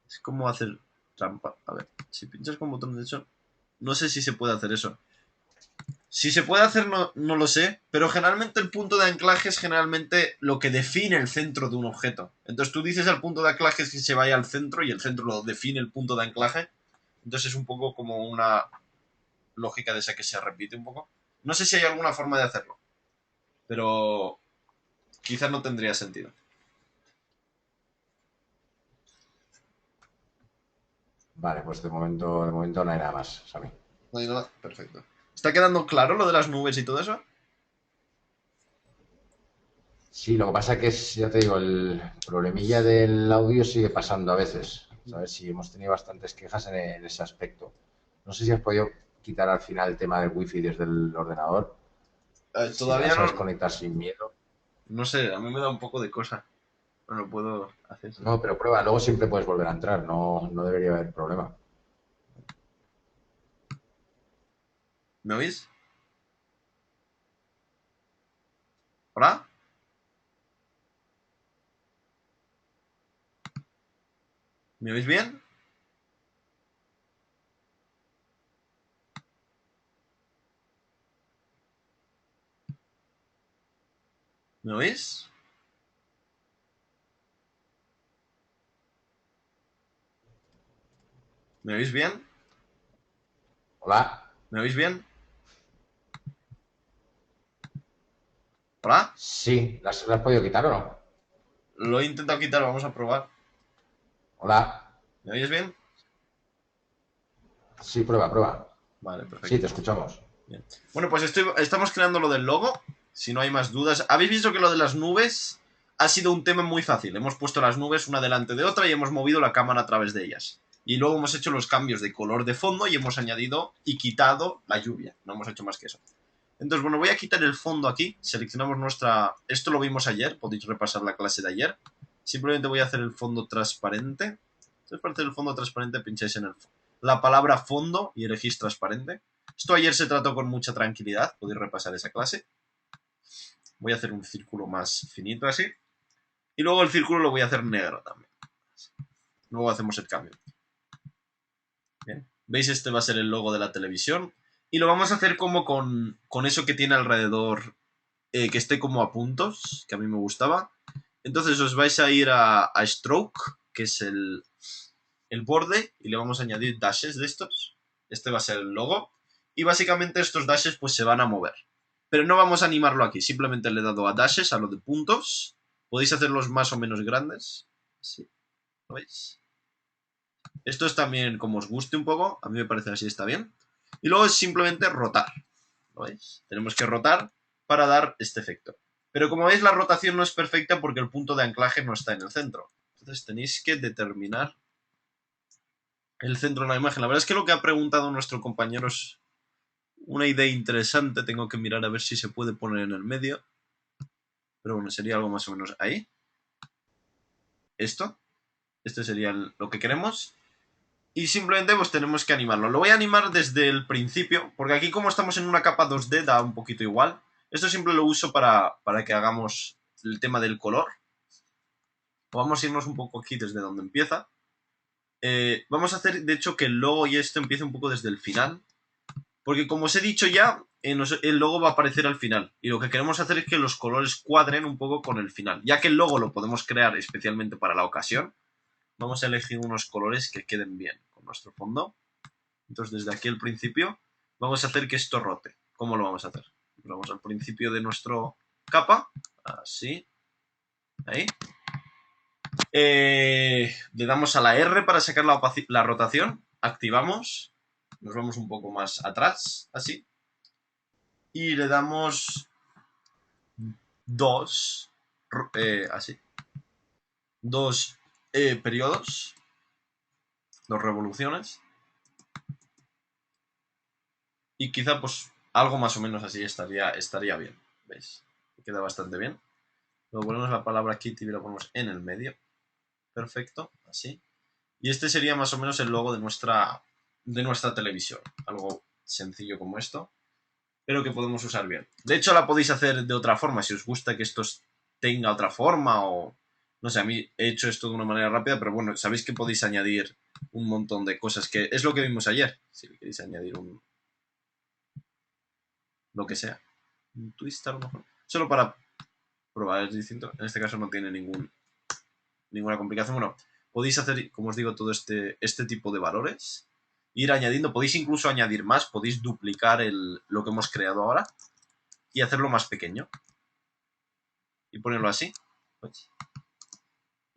Speaker 1: es como hacer trampa. A ver, si pinchas con botón derecho, no sé si se puede hacer eso. Si se puede hacer no lo sé, pero generalmente el punto de anclaje es generalmente lo que define el centro de un objeto. Entonces tú dices al punto de anclaje que se vaya al centro y el centro lo define el punto de anclaje. Entonces es un poco como una lógica de esa que se repite un poco. No sé si hay alguna forma de hacerlo, pero quizás no tendría sentido.
Speaker 3: Vale, pues de momento no hay nada más, Sami.
Speaker 1: No hay nada, perfecto. ¿Está quedando claro lo de las nubes y todo eso?
Speaker 3: Sí, lo que pasa es que ya te digo, el problemilla del audio sigue pasando a veces. ¿Sabes? Sí, hemos tenido bastantes quejas en ese aspecto. No sé si has podido quitar al final el tema del wifi desde el ordenador.
Speaker 1: Todavía
Speaker 3: si sabes
Speaker 1: no.
Speaker 3: conectar sin miedo.
Speaker 1: No sé, a mí me da un poco de cosa. No lo puedo hacer.
Speaker 3: No, pero prueba, luego siempre puedes volver a entrar, no debería haber problema.
Speaker 1: ¿Me oís? ¿Hola? ¿Me oís bien? ¿Me oís? ¿Me oís bien?
Speaker 3: Hola.
Speaker 1: ¿Me oís bien? ¿Hola?
Speaker 3: Sí, ¿las has podido quitar o no?
Speaker 1: Lo he intentado quitar, vamos a probar.
Speaker 3: Hola.
Speaker 1: ¿Me oyes bien?
Speaker 3: Sí, prueba.
Speaker 1: Vale, perfecto.
Speaker 3: Sí, te escuchamos.
Speaker 1: Bien. Bueno, pues estamos creando lo del logo, si no hay más dudas. ¿Habéis visto que lo de las nubes ha sido un tema muy fácil? Hemos puesto las nubes una delante de otra y hemos movido la cámara a través de ellas. Y luego hemos hecho los cambios de color de fondo y hemos añadido y quitado la lluvia. No hemos hecho más que eso. Entonces, bueno, voy a quitar el fondo aquí. Seleccionamos nuestra... Esto lo vimos ayer, podéis repasar la clase de ayer. Simplemente voy a hacer el fondo transparente. Entonces, para hacer el fondo transparente, pincháis en la palabra fondo y elegís transparente. Esto ayer se trató con mucha tranquilidad, podéis repasar esa clase. Voy a hacer un círculo más finito así. Y luego el círculo lo voy a hacer negro también. Luego hacemos el cambio. Bien. ¿Veis? Este va a ser el logo de la televisión. Y lo vamos a hacer como con eso que tiene alrededor, que esté como a puntos, que a mí me gustaba. Entonces os vais a ir a Stroke, que es el borde y le vamos a añadir dashes de estos. Este va a ser el logo. Y básicamente estos dashes pues se van a mover. Pero no vamos a animarlo aquí. Simplemente le he dado a dashes, a lo de puntos. Podéis hacerlos más o menos grandes. Así. ¿Lo veis? Esto es también como os guste un poco. A mí me parece así está bien. Y luego es simplemente rotar. ¿Lo veis? Tenemos que rotar para dar este efecto. Pero como veis la rotación no es perfecta porque el punto de anclaje no está en el centro. Entonces tenéis que determinar el centro de la imagen. La verdad es que lo que ha preguntado nuestro compañero es una idea interesante. Tengo que mirar a ver si se puede poner en el medio. Pero bueno, sería algo más o menos ahí. Esto. Este sería lo que queremos. Y simplemente pues tenemos que animarlo. Lo voy a animar desde el principio, porque aquí como estamos en una capa 2D da un poquito igual. Esto siempre lo uso para que hagamos el tema del color. Vamos a irnos un poco aquí desde donde empieza. Vamos a hacer de hecho que el logo y esto empiece un poco desde el final. Porque como os he dicho ya, el logo va a aparecer al final. Y lo que queremos hacer es que los colores cuadren un poco con el final. Ya que el logo lo podemos crear especialmente para la ocasión. Vamos a elegir unos colores que queden bien con nuestro fondo. Entonces desde aquí al principio vamos a hacer que esto rote. ¿Cómo lo vamos a hacer? Vamos al principio de nuestro capa. Así. Ahí. Le damos a la R para sacar la rotación. Activamos. Nos vamos un poco más atrás. Así. Y le damos 2. Así. 2 periodos. 2 revoluciones. Y quizá pues algo más o menos así estaría bien. ¿Veis? Queda bastante bien. Luego ponemos la palabra Kitty y la ponemos en el medio. Perfecto, así. Y este sería más o menos el logo de nuestra televisión. Algo sencillo como esto, pero que podemos usar bien. De hecho, la podéis hacer de otra forma, si os gusta que esto tenga otra forma o... No sé, a mí he hecho esto de una manera rápida, pero bueno, sabéis que podéis añadir un montón de cosas que... Es lo que vimos ayer. Si queréis añadir lo que sea. Un twist a lo mejor. Solo para probar, es distinto. En este caso no tiene ninguna complicación. Bueno, podéis hacer, como os digo, todo este tipo de valores. Ir añadiendo, podéis incluso añadir más, podéis duplicar lo que hemos creado ahora y hacerlo más pequeño. Y ponerlo así.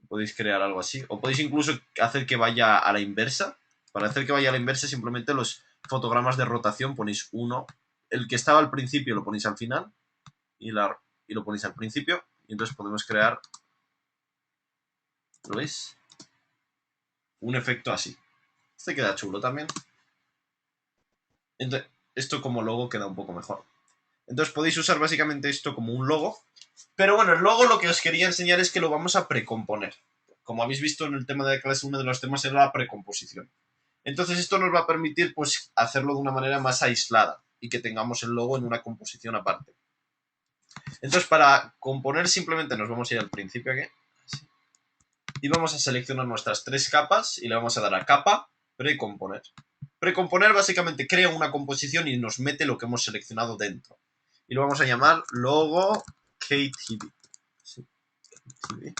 Speaker 1: Podéis crear algo así. O podéis incluso hacer que vaya a la inversa. Para hacer que vaya a la inversa, simplemente los fotogramas de rotación ponéis uno. El que estaba al principio lo ponéis al final. Y lo ponéis al principio. Y entonces podemos crear... ¿Lo veis? Un efecto así. Este queda chulo también. Entonces, esto como logo queda un poco mejor. Entonces podéis usar básicamente esto como un logo. Pero bueno, el logo lo que os quería enseñar es que lo vamos a precomponer. Como habéis visto en el tema de la clase, uno de los temas era la precomposición. Entonces esto nos va a permitir pues hacerlo de una manera más aislada y que tengamos el logo en una composición aparte. Entonces para componer simplemente nos vamos a ir al principio aquí. Así. Y vamos a seleccionar nuestras 3 capas y le vamos a dar a capa, precomponer. Precomponer básicamente crea una composición y nos mete lo que hemos seleccionado dentro. Y lo vamos a llamar logo KTV. Sí, KTV.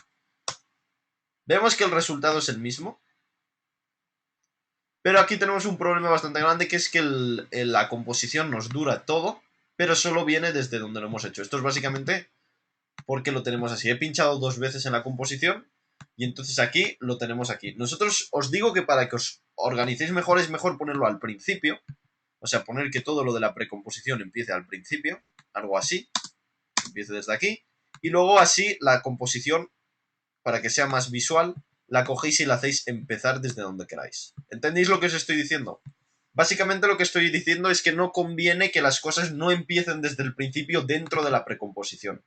Speaker 1: Vemos que el resultado es el mismo. Pero aquí tenemos un problema bastante grande, que es que la composición nos dura todo, pero solo viene desde donde lo hemos hecho. Esto es básicamente porque lo tenemos así. He pinchado 2 veces en la composición y entonces aquí lo tenemos aquí. Nosotros os digo que para que os organicéis mejor es mejor ponerlo al principio. O sea, poner que todo lo de la precomposición empiece al principio. Algo así. Empiece desde aquí. Y luego así la composición, para que sea más visual, la cogéis y la hacéis empezar desde donde queráis. ¿Entendéis lo que os estoy diciendo? Básicamente lo que estoy diciendo es que no conviene que las cosas no empiecen desde el principio dentro de la precomposición.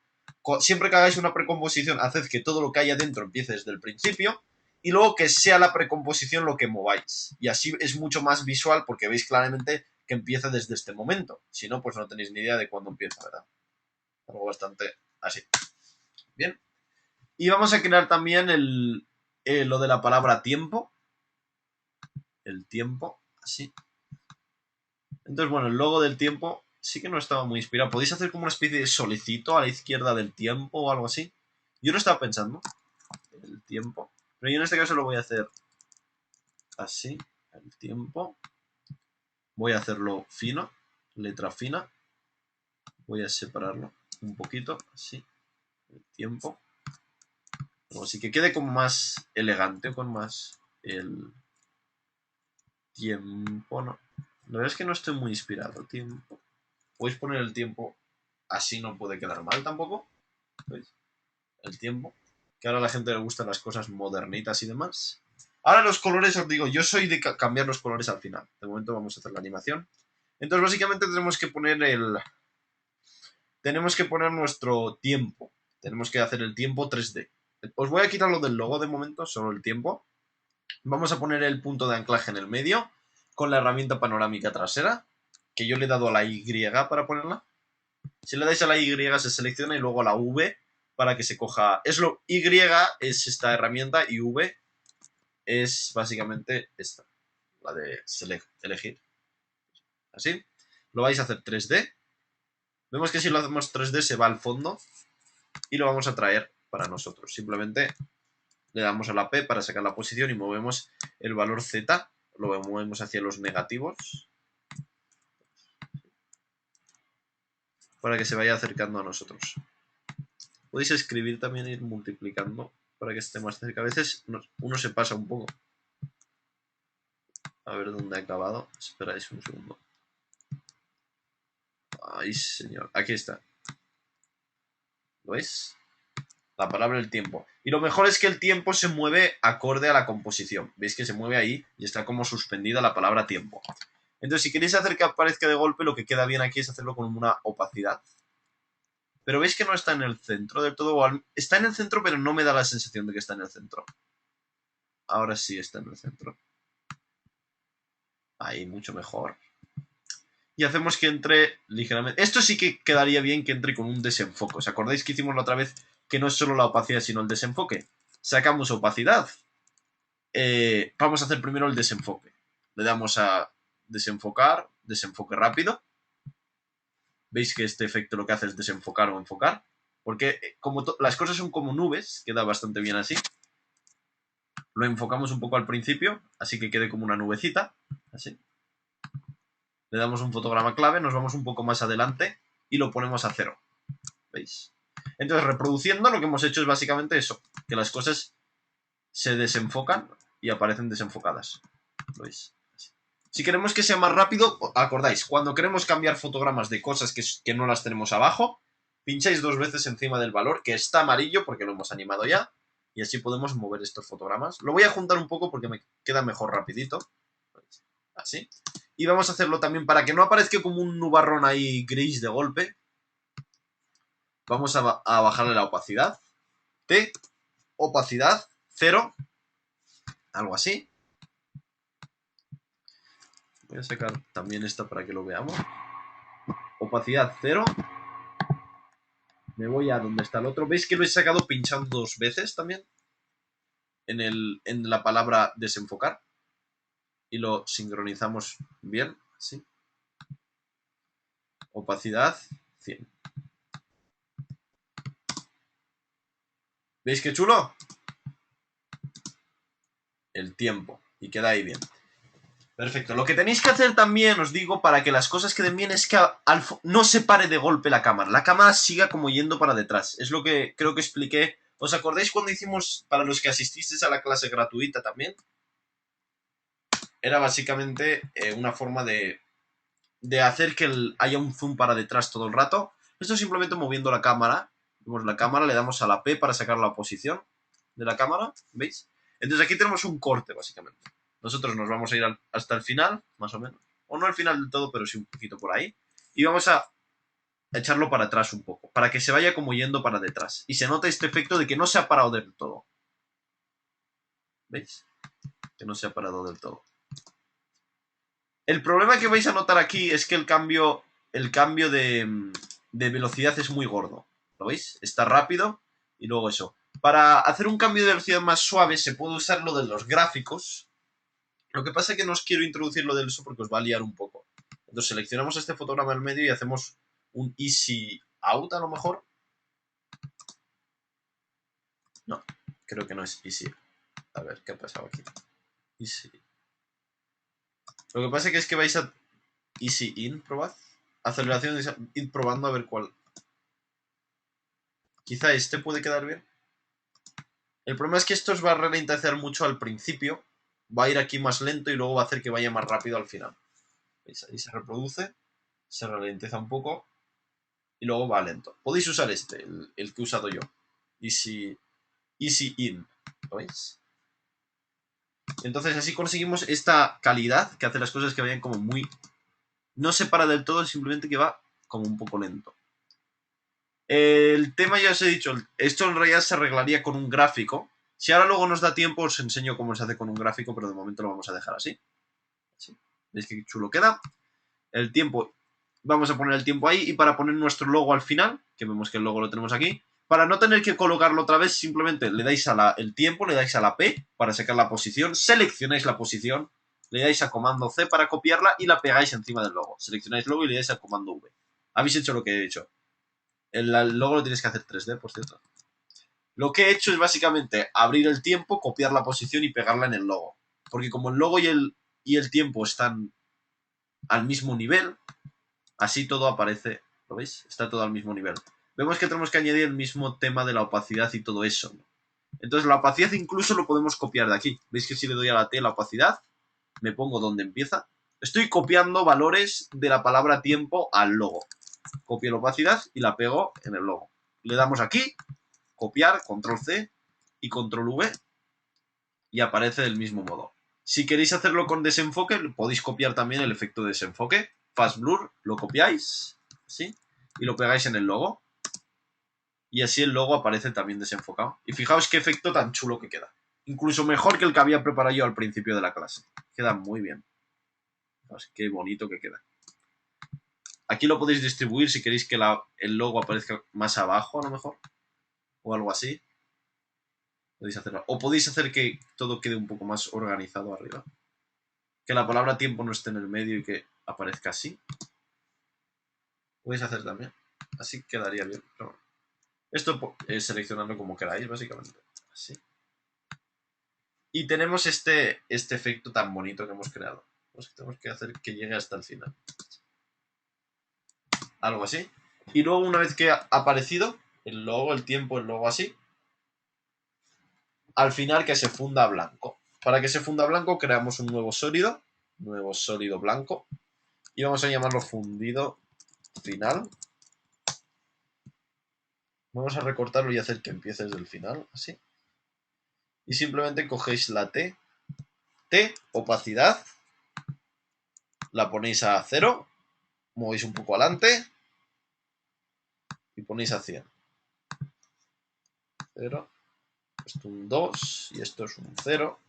Speaker 1: Siempre que hagáis una precomposición, haced que todo lo que haya dentro empiece desde el principio y luego que sea la precomposición lo que mováis. Y así es mucho más visual porque veis claramente que empieza desde este momento. Si no, pues no tenéis ni idea de cuándo empieza, ¿verdad? Algo bastante así. Bien. Y vamos a crear también lo de la palabra tiempo. El tiempo, así. Entonces, bueno, el logo del tiempo sí que no estaba muy inspirado. ¿Podéis hacer como una especie de solecito a la izquierda del tiempo o algo así? Yo lo estaba pensando. El tiempo. Pero yo en este caso lo voy a hacer así, el tiempo. Voy a hacerlo fino, letra fina. Voy a separarlo un poquito, así, el tiempo. Así que quede como más elegante, con más el tiempo, ¿no? La verdad es que no estoy muy inspirado. Tiempo. Podéis poner el tiempo así, no puede quedar mal tampoco. ¿Veis? El tiempo. Que ahora a la gente le gustan las cosas modernitas y demás. Ahora los colores, os digo, yo soy de cambiar los colores al final. De momento vamos a hacer la animación. Entonces básicamente tenemos que poner tenemos que poner nuestro tiempo. Tenemos que hacer el tiempo 3D. Os voy a quitar lo del logo de momento, solo el tiempo. Vamos a poner el punto de anclaje en el medio con la herramienta panorámica trasera, que yo le he dado a la Y para ponerla. Si le dais a la Y se selecciona y luego a la V para que se coja... Y es esta herramienta y V es básicamente esta, la de elegir. Así. Lo vais a hacer 3D. Vemos que si lo hacemos 3D se va al fondo y lo vamos a traer para nosotros. Simplemente le damos a la P para sacar la posición y movemos el valor Z. Lo movemos hacia los negativos para que se vaya acercando a nosotros. Podéis escribir también e ir multiplicando para que esté más cerca. A veces uno se pasa un poco. A ver dónde ha acabado. Esperáis un segundo. Ay, señor. Aquí está. ¿Lo veis? La palabra el tiempo. Y lo mejor es que el tiempo se mueve acorde a la composición. ¿Veis que se mueve ahí y está como suspendida la palabra tiempo? Entonces, si queréis hacer que aparezca de golpe, lo que queda bien aquí es hacerlo con una opacidad. Pero veis que no está en el centro del todo. Está en el centro, pero no me da la sensación de que está en el centro. Ahora sí está en el centro. Ahí, mucho mejor. Y hacemos que entre ligeramente... Esto sí que quedaría bien que entre con un desenfoque. ¿Os acordáis que hicimos la otra vez que no es solo la opacidad, sino el desenfoque? Sacamos opacidad. Vamos a hacer primero el desenfoque. Le damos a desenfocar, desenfoque rápido. ¿Veis que este efecto lo que hace es desenfocar o enfocar? Porque como las cosas son como nubes, queda bastante bien así. Lo enfocamos un poco al principio, así que quede como una nubecita. Así. Le damos un fotograma clave, nos vamos un poco más adelante y lo ponemos a 0. ¿Veis? Entonces, reproduciendo, lo que hemos hecho es básicamente eso. Que las cosas se desenfocan y aparecen desenfocadas. ¿Veis? Así. Si queremos que sea más rápido, acordáis, cuando queremos cambiar fotogramas de cosas que no las tenemos abajo, pincháis 2 veces encima del valor, que está amarillo porque lo hemos animado ya, y así podemos mover estos fotogramas. Lo voy a juntar un poco porque me queda mejor rapidito. Así. Y vamos a hacerlo también para que no aparezca como un nubarrón ahí gris de golpe. Vamos a bajarle la opacidad. T, opacidad 0, algo así. Voy a sacar también esta para que lo veamos. Opacidad 0. Me voy a donde está el otro. ¿Veis que lo he sacado pinchando 2 veces también? En la palabra desenfocar. Y lo sincronizamos bien, así. Opacidad 100. ¿Veis qué chulo? El tiempo. Y queda ahí bien. Perfecto. Lo que tenéis que hacer también, os digo, para que las cosas queden bien, es que no se pare de golpe la cámara. La cámara siga como yendo para detrás. Es lo que creo que expliqué. ¿Os acordáis cuando hicimos, para los que asististeis a la clase gratuita también? Era básicamente una forma de hacer que haya un zoom para detrás todo el rato. Esto es simplemente moviendo la cámara. Vemos la cámara, le damos a la P para sacar la posición de la cámara. ¿Veis? Entonces aquí tenemos un corte, básicamente. Nosotros nos vamos a ir hasta el final, más o menos. O no al final del todo, pero sí un poquito por ahí. Y vamos a echarlo para atrás un poco, para que se vaya como yendo para detrás. Y se nota este efecto de que no se ha parado del todo. ¿Veis? Que no se ha parado del todo. El problema que vais a notar aquí es que el cambio de velocidad es muy gordo. ¿Lo veis? Está rápido y luego eso. Para hacer un cambio de velocidad más suave se puede usar lo de los gráficos. Lo que pasa es que no os quiero introducir lo de eso porque os va a liar un poco. Entonces seleccionamos este fotograma en medio y hacemos un easy out a lo mejor. No, creo que no es easy. A ver, ¿qué ha pasado aquí? Easy Lo que pasa es que vais a Easy In, probad. Aceleración, id probando a ver cuál. Quizá este puede quedar bien. El problema es que esto os va a ralentizar mucho al principio. Va a ir aquí más lento y luego va a hacer que vaya más rápido al final. ¿Veis? Ahí se reproduce. Se ralentiza un poco. Y luego va lento. Podéis usar este, el que he usado yo. Easy In. ¿Lo veis? Entonces así conseguimos esta calidad que hace las cosas que vayan como muy... No se para del todo, simplemente que va como un poco lento. El tema ya os he dicho, esto en realidad se arreglaría con un gráfico. Si ahora luego nos da tiempo os enseño cómo se hace con un gráfico, pero de momento lo vamos a dejar así. ¿Veis qué chulo queda? El tiempo, vamos a poner el tiempo ahí y para poner nuestro logo al final, que vemos que el logo lo tenemos aquí, para no tener que colocarlo otra vez, simplemente le dais a el tiempo, le dais a la P para sacar la posición, seleccionáis la posición, le dais a comando C para copiarla y la pegáis encima del logo. Seleccionáis logo y le dais a comando V. Habéis hecho lo que he hecho. El logo lo tienes que hacer 3D, por cierto. Lo que he hecho es básicamente abrir el tiempo, copiar la posición y pegarla en el logo. Porque como el logo y el tiempo están al mismo nivel, así todo aparece. ¿Lo veis? Está todo al mismo nivel. Vemos que tenemos que añadir el mismo tema de la opacidad y todo eso, ¿no? Entonces la opacidad incluso lo podemos copiar de aquí. ¿Veis que si le doy a la T, la opacidad, me pongo donde empieza? Estoy copiando valores de la palabra tiempo al logo. Copio la opacidad y la pego en el logo. Le damos aquí, copiar, control C y control V y aparece del mismo modo. Si queréis hacerlo con desenfoque, podéis copiar también el efecto de desenfoque. Fast Blur, lo copiáis, ¿sí? Y lo pegáis en el logo. Y así el logo aparece también desenfocado. Y fijaos qué efecto tan chulo que queda. Incluso mejor que el que había preparado yo al principio de la clase. Queda muy bien. Fijaos qué bonito que queda. Aquí lo podéis distribuir si queréis que el logo aparezca más abajo, a lo mejor. O algo así. Podéis hacerlo. O podéis hacer que todo quede un poco más organizado arriba. Que la palabra tiempo no esté en el medio y que aparezca así. Podéis hacer también. Así quedaría bien. Pero bueno. Esto es seleccionarlo como queráis, básicamente. Así. Y tenemos este efecto tan bonito que hemos creado. Pues tenemos que hacer que llegue hasta el final. Algo así. Y luego una vez que ha aparecido el logo, el tiempo, el logo así, al final que se funda blanco. Para que se funda blanco creamos un nuevo sólido blanco, y vamos a llamarlo fundido final. Vamos a recortarlo y hacer que empiece desde el final, así. Y simplemente cogéis la T, opacidad, la ponéis a 0, movéis un poco adelante y ponéis a 100. 0, esto un 2 y esto es un 0.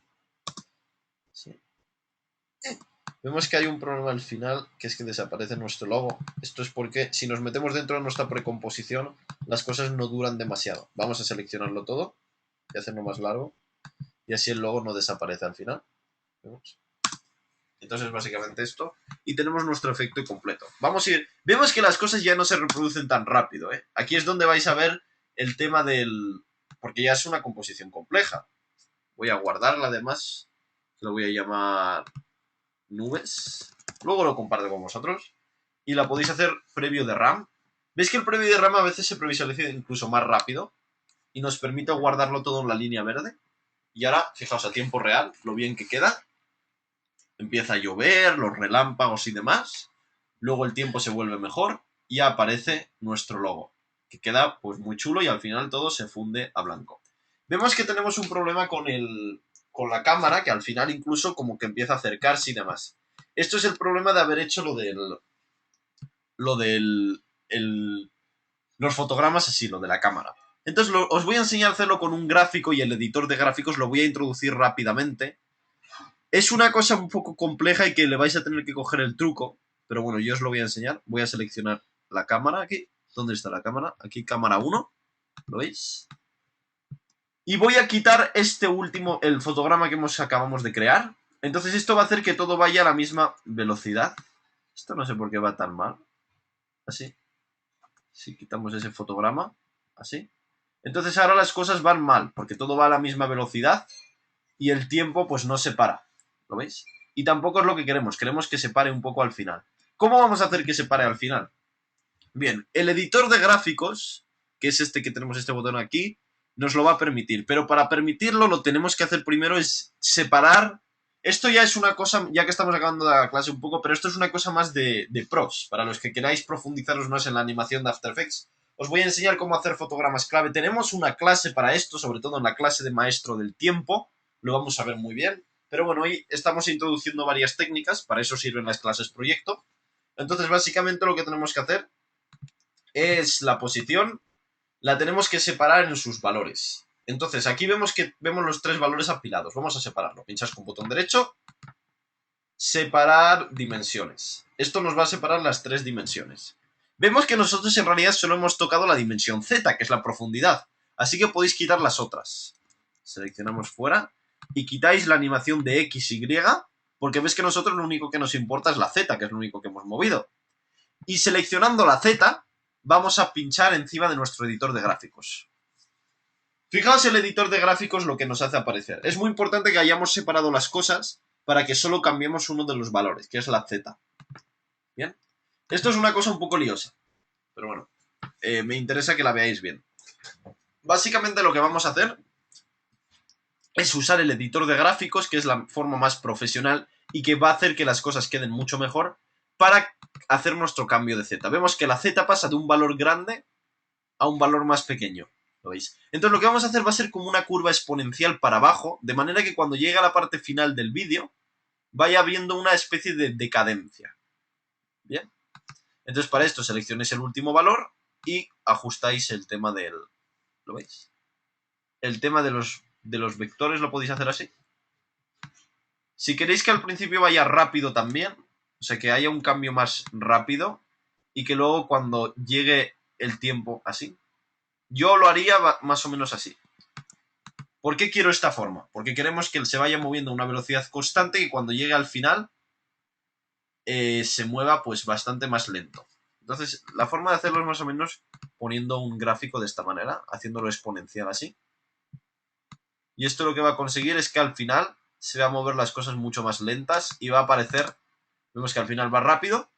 Speaker 1: Sí. Vemos que hay un problema al final, que es que desaparece nuestro logo. Esto es porque si nos metemos dentro de nuestra precomposición, las cosas no duran demasiado. Vamos a seleccionarlo todo y hacerlo más largo. Y así el logo no desaparece al final. ¿Vemos? Entonces básicamente esto. Y tenemos nuestro efecto completo. Vamos a ir... Vemos que las cosas ya no se reproducen tan rápido, ¿eh? Aquí es donde vais a ver el tema del... Porque ya es una composición compleja. Voy a guardarla además. Lo voy a llamar nubes. Luego lo comparto con vosotros. Y la podéis hacer previo de RAM. ¿Veis que el previo de RAM a veces se previsualiza incluso más rápido? Y nos permite guardarlo todo en la línea verde. Y ahora, fijaos, a tiempo real, lo bien que queda. Empieza a llover, los relámpagos y demás. Luego el tiempo se vuelve mejor y aparece nuestro logo, que queda pues muy chulo y al final todo se funde a blanco. Vemos que tenemos un problema con la cámara, que al final incluso como que empieza a acercarse y demás. Esto es el problema de haber hecho los fotogramas así, lo de la cámara. Entonces os voy a enseñar a hacerlo con un gráfico y el editor de gráficos lo voy a introducir rápidamente. Es una cosa un poco compleja y que le vais a tener que coger el truco, pero bueno, yo os lo voy a enseñar. Voy a seleccionar la cámara aquí. ¿Dónde está la cámara? Aquí cámara 1, ¿lo veis? Y voy a quitar este último, el fotograma que acabamos de crear. Entonces esto va a hacer que todo vaya a la misma velocidad. Esto no sé por qué va tan mal. Así. Si quitamos ese fotograma, así. Entonces ahora las cosas van mal, porque todo va a la misma velocidad y el tiempo pues no se para. ¿Lo veis? Y tampoco es lo que queremos. Queremos que se pare un poco al final. ¿Cómo vamos a hacer que se pare al final? Bien, el editor de gráficos, que es este que tenemos este botón aquí, nos lo va a permitir. Pero para permitirlo, lo tenemos que hacer primero es separar. Esto ya es una cosa, ya que estamos acabando la clase un poco, pero esto es una cosa más de pros. Para los que queráis profundizaros más en la animación de After Effects, os voy a enseñar cómo hacer fotogramas clave. Tenemos una clase para esto, sobre todo en la clase de maestro del tiempo. Lo vamos a ver muy bien. Pero bueno, hoy estamos introduciendo varias técnicas. Para eso sirven las clases proyecto. Entonces, básicamente lo que tenemos que hacer es la posición. La tenemos que separar en sus valores. Entonces, aquí vemos los 3 valores apilados. Vamos a separarlo. Pinchas con botón derecho. Separar dimensiones. Esto nos va a separar las 3 dimensiones. Vemos que nosotros en realidad solo hemos tocado la dimensión Z, que es la profundidad. Así que podéis quitar las otras. Seleccionamos fuera. Y quitáis la animación de X, Y. Porque ves que nosotros lo único que nos importa es la Z, que es lo único que hemos movido. Y seleccionando la Z, vamos a pinchar encima de nuestro editor de gráficos. Fijaos el editor de gráficos lo que nos hace aparecer. Es muy importante que hayamos separado las cosas para que solo cambiemos uno de los valores, que es la Z. ¿Bien? Esto es una cosa un poco liosa, pero bueno, me interesa que la veáis bien. Básicamente lo que vamos a hacer es usar el editor de gráficos, que es la forma más profesional y que va a hacer que las cosas queden mucho mejor para hacer nuestro cambio de Z. Vemos que la Z pasa de un valor grande a un valor más pequeño. ¿Lo veis? Entonces lo que vamos a hacer va a ser como una curva exponencial para abajo, de manera que cuando llegue a la parte final del vídeo vaya habiendo una especie de decadencia. ¿Bien? Entonces para esto seleccionéis el último valor y ajustáis el tema del... ¿Lo veis? El tema de los vectores lo podéis hacer así. Si queréis que al principio vaya rápido también, o sea que haya un cambio más rápido y que luego cuando llegue el tiempo así, yo lo haría más o menos así. ¿Por qué quiero esta forma? Porque queremos que él se vaya moviendo a una velocidad constante y cuando llegue al final se mueva pues bastante más lento. Entonces la forma de hacerlo es más o menos poniendo un gráfico de esta manera, haciéndolo exponencial así. Y esto lo que va a conseguir es que al final se va a mover las cosas mucho más lentas y va a aparecer, vemos que al final va rápido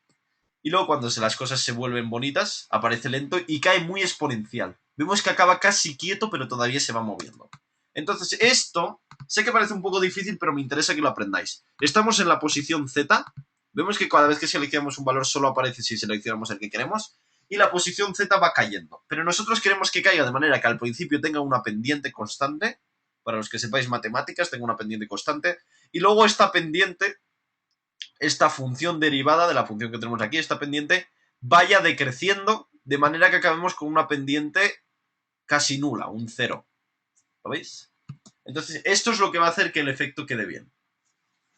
Speaker 1: y luego cuando las cosas se vuelven bonitas aparece lento y cae muy exponencial. Vemos que acaba casi quieto pero todavía se va moviendo. Entonces esto, sé que parece un poco difícil pero me interesa que lo aprendáis. Estamos en la posición Z, vemos que cada vez que seleccionamos un valor solo aparece si seleccionamos el que queremos y la posición Z va cayendo. Pero nosotros queremos que caiga de manera que al principio tenga una pendiente constante. Para los que sepáis matemáticas, tengo una pendiente constante. Y luego esta pendiente, esta función derivada de la función que tenemos aquí, esta pendiente, vaya decreciendo de manera que acabemos con una pendiente casi nula, un 0. ¿Lo veis? Entonces, esto es lo que va a hacer que el efecto quede bien.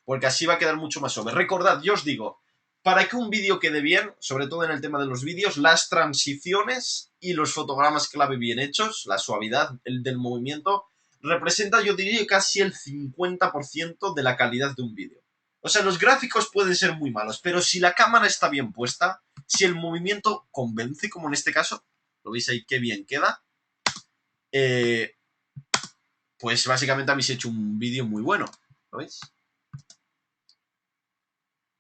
Speaker 1: Porque así va a quedar mucho más suave. Recordad, yo os digo, para que un vídeo quede bien, sobre todo en el tema de los vídeos, las transiciones y los fotogramas clave bien hechos, la suavidad del movimiento, representa, yo diría, casi el 50% de la calidad de un vídeo. O sea, los gráficos pueden ser muy malos, pero si la cámara está bien puesta, si el movimiento convence, como en este caso, lo veis ahí qué bien queda, pues básicamente habéis hecho un vídeo muy bueno, ¿lo veis?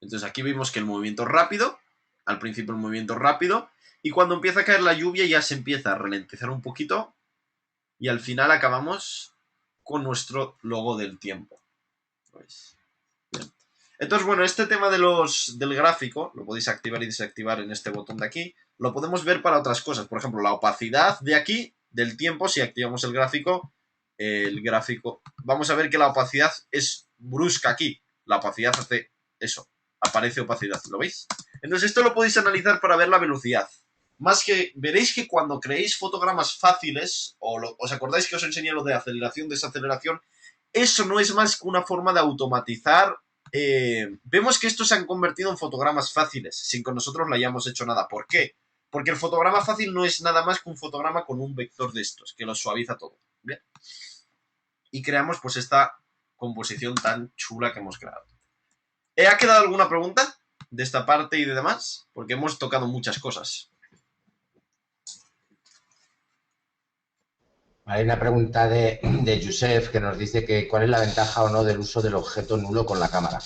Speaker 1: Entonces aquí vemos que el movimiento es rápido, al principio el movimiento es rápido, y cuando empieza a caer la lluvia ya se empieza a ralentizar un poquito, y al final acabamos con nuestro logo del tiempo. ¿Veis? Bien. Entonces, bueno, este tema del gráfico, lo podéis activar y desactivar en este botón de aquí, lo podemos ver para otras cosas. Por ejemplo, la opacidad de aquí, del tiempo, si activamos el gráfico, vamos a ver que la opacidad es brusca aquí. La opacidad hace eso, aparece opacidad, ¿lo veis? Entonces esto lo podéis analizar para ver la velocidad. Más que, veréis que cuando creéis fotogramas fáciles, os acordáis que os enseñé lo de aceleración, desaceleración, eso no es más que una forma de automatizar. Vemos que estos se han convertido en fotogramas fáciles, sin que nosotros le hayamos hecho nada. ¿Por qué? Porque el fotograma fácil no es nada más que un fotograma con un vector de estos, que lo suaviza todo. ¿Bien? Y creamos pues esta composición tan chula que hemos creado. ¿Ha quedado alguna pregunta de esta parte y de demás? Porque hemos tocado muchas cosas.
Speaker 3: Hay una pregunta de Joseph que nos dice que cuál es la ventaja o no del uso del objeto nulo con la cámara.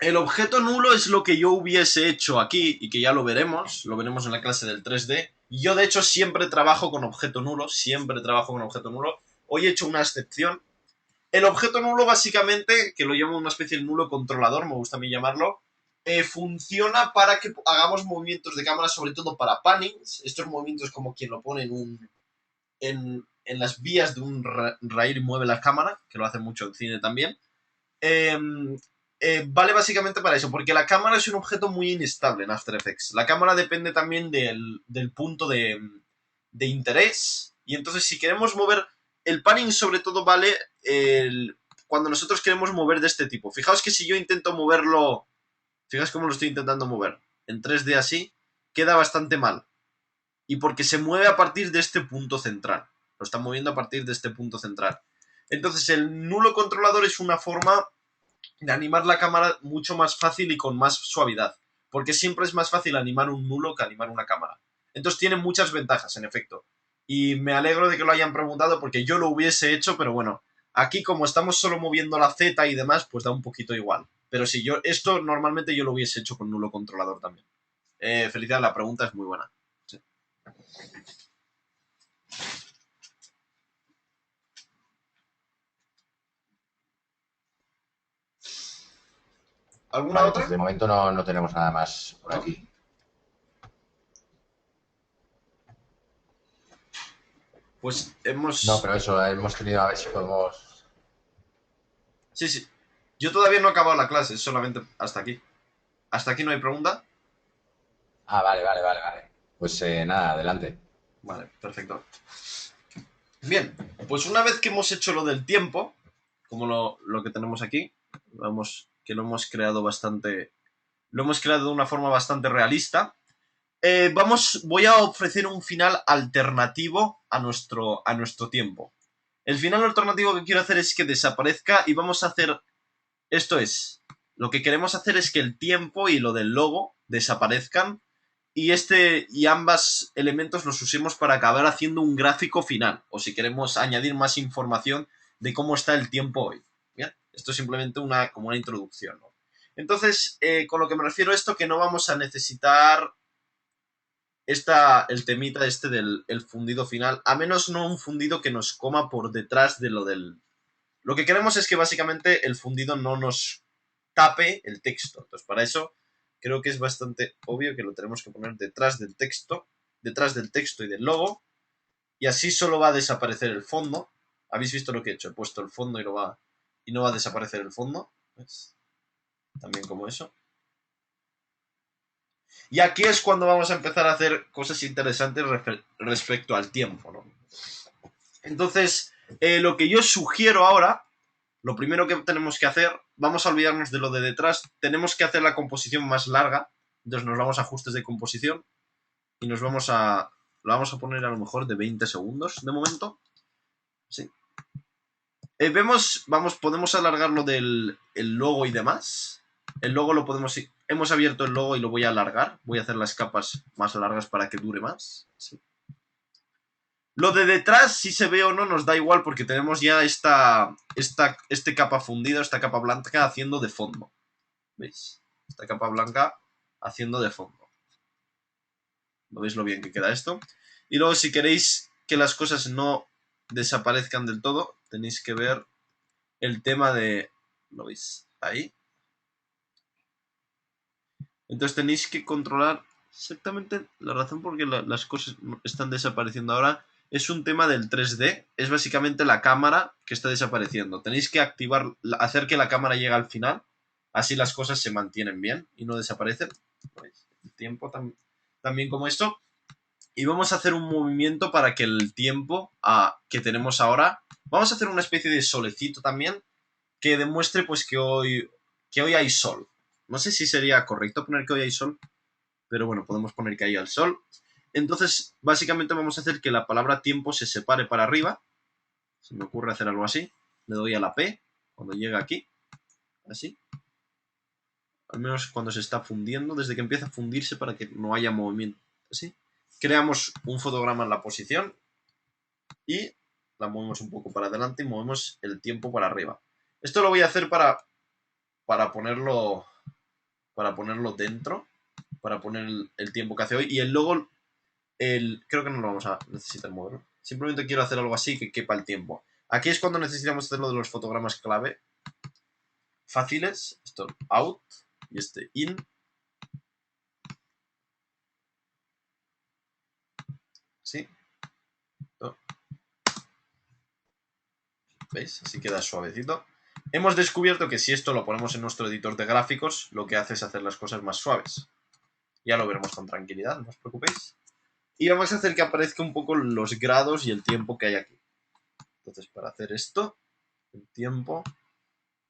Speaker 1: El objeto nulo es lo que yo hubiese hecho aquí y que ya lo veremos en la clase del 3D. Yo de hecho siempre trabajo con objeto nulo, Hoy he hecho una excepción. El objeto nulo básicamente, que lo llamo una especie de nulo controlador, me gusta a mí llamarlo, funciona para que hagamos movimientos de cámara, sobre todo para pannings. Estos movimientos como quien lo pone en las vías de un rail y mueve la cámara, que lo hace mucho en cine también. Eh, vale básicamente para eso, porque la cámara es un objeto muy inestable en After Effects. La cámara depende también del punto de interés, y entonces si queremos mover el panning, sobre todo vale cuando nosotros queremos mover de este tipo. Fijaos que si yo intento moverlo, fijaos cómo lo estoy intentando mover en 3D así, queda bastante mal, y porque se mueve a partir de este punto central. Lo está moviendo a partir de este punto central. Entonces el nulo controlador es una forma de animar la cámara mucho más fácil y con más suavidad, porque siempre es más fácil animar un nulo que animar una cámara. Entonces tiene muchas ventajas, en efecto. Y me alegro de que lo hayan preguntado porque yo lo hubiese hecho, pero bueno, aquí como estamos solo moviendo la Z y demás, pues da un poquito igual. Pero si yo, esto normalmente yo lo hubiese hecho con nulo controlador también. Felicidades, la pregunta es muy buena. Sí. ¿Alguna
Speaker 3: Vale,
Speaker 1: otra?
Speaker 3: pues de momento no tenemos nada más por aquí.
Speaker 1: Pues hemos...
Speaker 3: No, pero eso, hemos tenido a ver si podemos...
Speaker 1: Sí, sí. Yo todavía no he acabado la clase, solamente hasta aquí. ¿Hasta aquí no hay pregunta?
Speaker 3: Ah, vale. Pues nada, adelante.
Speaker 1: Vale, perfecto. Bien, pues una vez que hemos hecho lo del tiempo, como lo que tenemos aquí, vamos, que lo hemos creado bastante... Lo hemos creado de una forma bastante realista. Voy a ofrecer un final alternativo a nuestro tiempo. El final alternativo que quiero hacer es que desaparezca y vamos a hacer... Esto es, lo que queremos hacer es que el tiempo y lo del logo desaparezcan y ambos elementos los usemos para acabar haciendo un gráfico final, o si queremos añadir más información de cómo está el tiempo hoy. ¿Bien? Esto es simplemente como una introducción, ¿no? Entonces, con lo que me refiero a esto, que no vamos a necesitar el temita este del el fundido final, a menos no un fundido que nos coma por detrás de lo del... Lo que queremos es que básicamente el fundido no nos tape el texto. Entonces, para eso creo que es bastante obvio que lo tenemos que poner detrás del texto y del logo, y así solo va a desaparecer el fondo. ¿Habéis visto lo que he hecho? He puesto el fondo y no va a desaparecer el fondo. ¿Ves? También como eso. Y aquí es cuando vamos a empezar a hacer cosas interesantes respecto al tiempo, ¿no? Entonces, lo que yo sugiero ahora, lo primero que tenemos que hacer, vamos a olvidarnos de lo de detrás, tenemos que hacer la composición más larga, entonces nos vamos a ajustes de composición y lo vamos a poner a lo mejor de 20 segundos de momento. Sí. Podemos alargarlo del el logo y demás. El logo lo podemos... Hemos abierto el logo y lo voy a alargar. Voy a hacer las capas más largas para que dure más. Sí. Lo de detrás, si se ve o no, nos da igual porque tenemos ya este capa fundido, esta capa blanca haciendo de fondo. ¿Veis? Esta capa blanca haciendo de fondo. ¿No veis lo bien que queda esto? Y luego, si queréis que las cosas no desaparezcan del todo, tenéis que ver el tema de... ¿Lo veis? Ahí. Entonces tenéis que controlar exactamente la razón por qué las cosas están desapareciendo ahora. Es un tema del 3D. Es básicamente la cámara que está desapareciendo. Tenéis que hacer que la cámara llegue al final. Así las cosas se mantienen bien y no desaparecen. ¿Veis? El tiempo también como esto. Y vamos a hacer un movimiento para que el tiempo que tenemos ahora... Vamos a hacer una especie de solecito también que demuestre pues que hoy hay sol. No sé si sería correcto poner que hoy hay sol, pero bueno, podemos poner que hay el sol. Entonces, básicamente vamos a hacer que la palabra tiempo se separe para arriba. Se me ocurre hacer algo así. Le doy a la P cuando llega aquí. Así. Al menos cuando se está fundiendo, desde que empieza a fundirse para que no haya movimiento. Así. Creamos un fotograma en la posición y la movemos un poco para adelante y movemos el tiempo para arriba. Esto lo voy a hacer para ponerlo para ponerlo dentro, para poner el tiempo que hace hoy. Y el logo, creo que no lo vamos a necesitar moverlo. Simplemente quiero hacer algo así que quepa el tiempo. Aquí es cuando necesitamos hacer lo de los fotogramas clave fáciles. Esto out y este in. ¿Sí? ¿Veis? Así queda suavecito. Hemos descubierto que si esto lo ponemos en nuestro editor de gráficos, lo que hace es hacer las cosas más suaves. Ya lo veremos con tranquilidad, no os preocupéis. Y vamos a hacer que aparezca un poco los grados y el tiempo que hay aquí. Entonces, para hacer esto, el tiempo...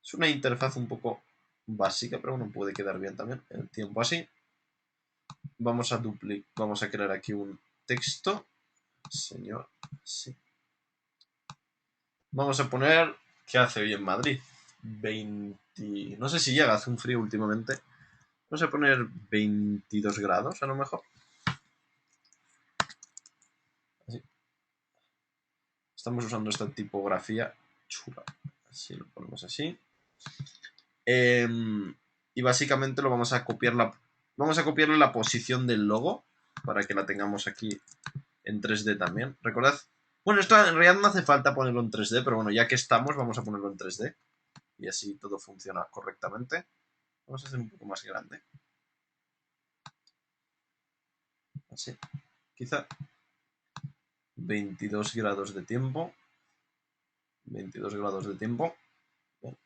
Speaker 1: Es una interfaz un poco básica, pero bueno, puede quedar bien también. El tiempo así. Vamos a crear aquí un texto. Señor, sí. Vamos a poner... ¿Qué hace hoy en Madrid? 20... No sé si llega, hace un frío últimamente. Vamos a poner 22 grados a lo mejor. Así. Estamos usando esta tipografía chula. Así lo ponemos así. Y básicamente lo vamos a copiar vamos a copiarle la posición del logo para que la tengamos aquí en 3D también. Recordad. Bueno, esto en realidad no hace falta ponerlo en 3D, pero bueno, ya que estamos, vamos a ponerlo en 3D. Y así todo funciona correctamente. Vamos a hacer un poco más grande. Así. Quizá 22 grados de tiempo. 22 grados de tiempo. Bien.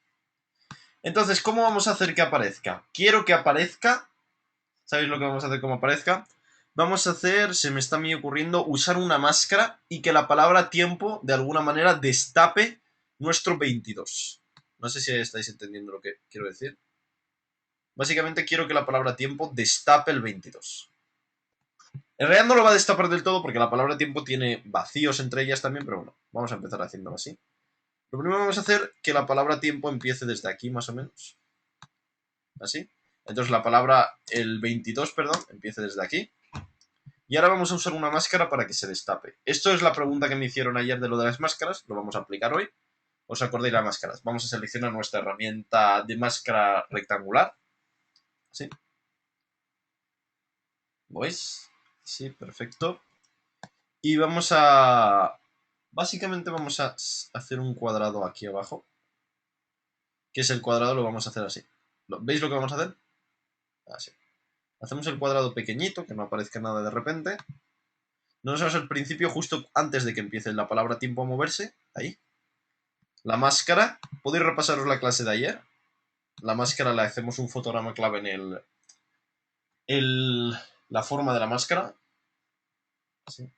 Speaker 1: Entonces, ¿cómo vamos a hacer que aparezca? Quiero que aparezca. ¿Sabéis lo que vamos a hacer como aparezca? Vamos a hacer, se me está a mí ocurriendo, usar una máscara y que la palabra tiempo, de alguna manera, destape nuestro 22. No sé si estáis entendiendo lo que quiero decir. Básicamente quiero que la palabra tiempo destape el 22. En realidad no lo va a destapar del todo porque la palabra tiempo tiene vacíos entre ellas también, pero bueno, vamos a empezar haciéndolo así. Lo primero vamos a hacer que la palabra tiempo empiece desde aquí, más o menos. Así. Entonces la palabra, el 22, perdón, empiece desde aquí. Y ahora vamos a usar una máscara para que se destape. Esto es la pregunta que me hicieron ayer de lo de las máscaras. Lo vamos a aplicar hoy. ¿Os acordáis de las máscaras? Vamos a seleccionar nuestra herramienta de máscara rectangular. Así. ¿Veis? Sí, perfecto. Y vamos a... Básicamente vamos a hacer un cuadrado aquí abajo. Que es el cuadrado, lo vamos a hacer así. ¿Veis lo que vamos a hacer? Así. Hacemos el cuadrado pequeñito, que no aparezca nada de repente. Nos vamos al principio, justo antes de que empiece la palabra tiempo a moverse. Ahí. La máscara. ¿Podéis repasaros la clase de ayer? La máscara le hacemos un fotograma clave en la forma de la máscara. Así.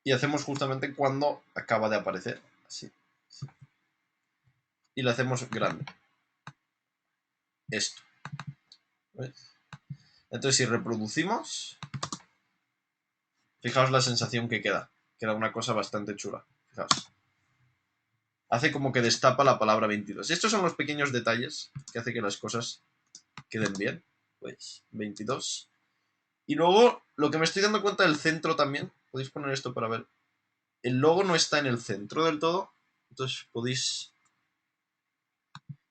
Speaker 1: Y hacemos justamente cuando acaba de aparecer. Así. Y lo hacemos grande. Esto. ¿Ves? Entonces si reproducimos, fijaos la sensación que queda. Queda una cosa bastante chula. Fijaos. Hace como que destapa la palabra 22. Estos son los pequeños detalles que hace que las cosas queden bien. Pues 22. Y luego, lo que me estoy dando cuenta del centro también. Podéis poner esto para ver. El logo no está en el centro del todo. Entonces podéis...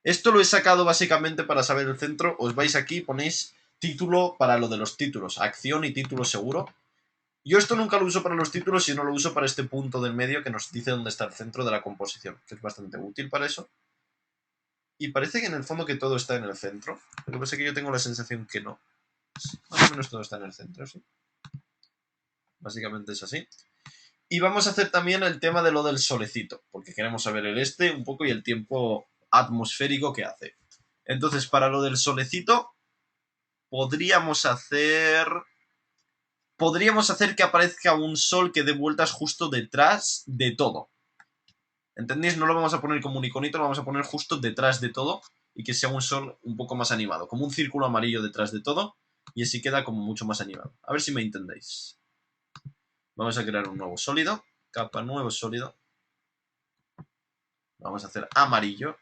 Speaker 1: Esto lo he sacado básicamente para saber el centro. Os vais aquí y ponéis título para lo de los títulos. Acción y título seguro. Yo esto nunca lo uso para los títulos, sino lo uso para este punto del medio que nos dice dónde está el centro de la composición, que es bastante útil para eso. Y parece que en el fondo que todo está en el centro. Lo que pasa es que yo tengo la sensación que no. Más o menos todo está en el centro, sí. Básicamente es así. Y vamos a hacer también el tema de lo del solecito, porque queremos saber el este un poco y el tiempo atmosférico que hace. Entonces, para lo del solecito, podríamos hacer que aparezca un sol que dé vueltas justo detrás de todo. ¿Entendéis? No lo vamos a poner como un iconito, lo vamos a poner justo detrás de todo y que sea un sol un poco más animado, como un círculo amarillo detrás de todo y así queda como mucho más animado. A ver si me entendéis. Vamos a crear un nuevo sólido, capa nuevo sólido. Vamos a hacer amarillo.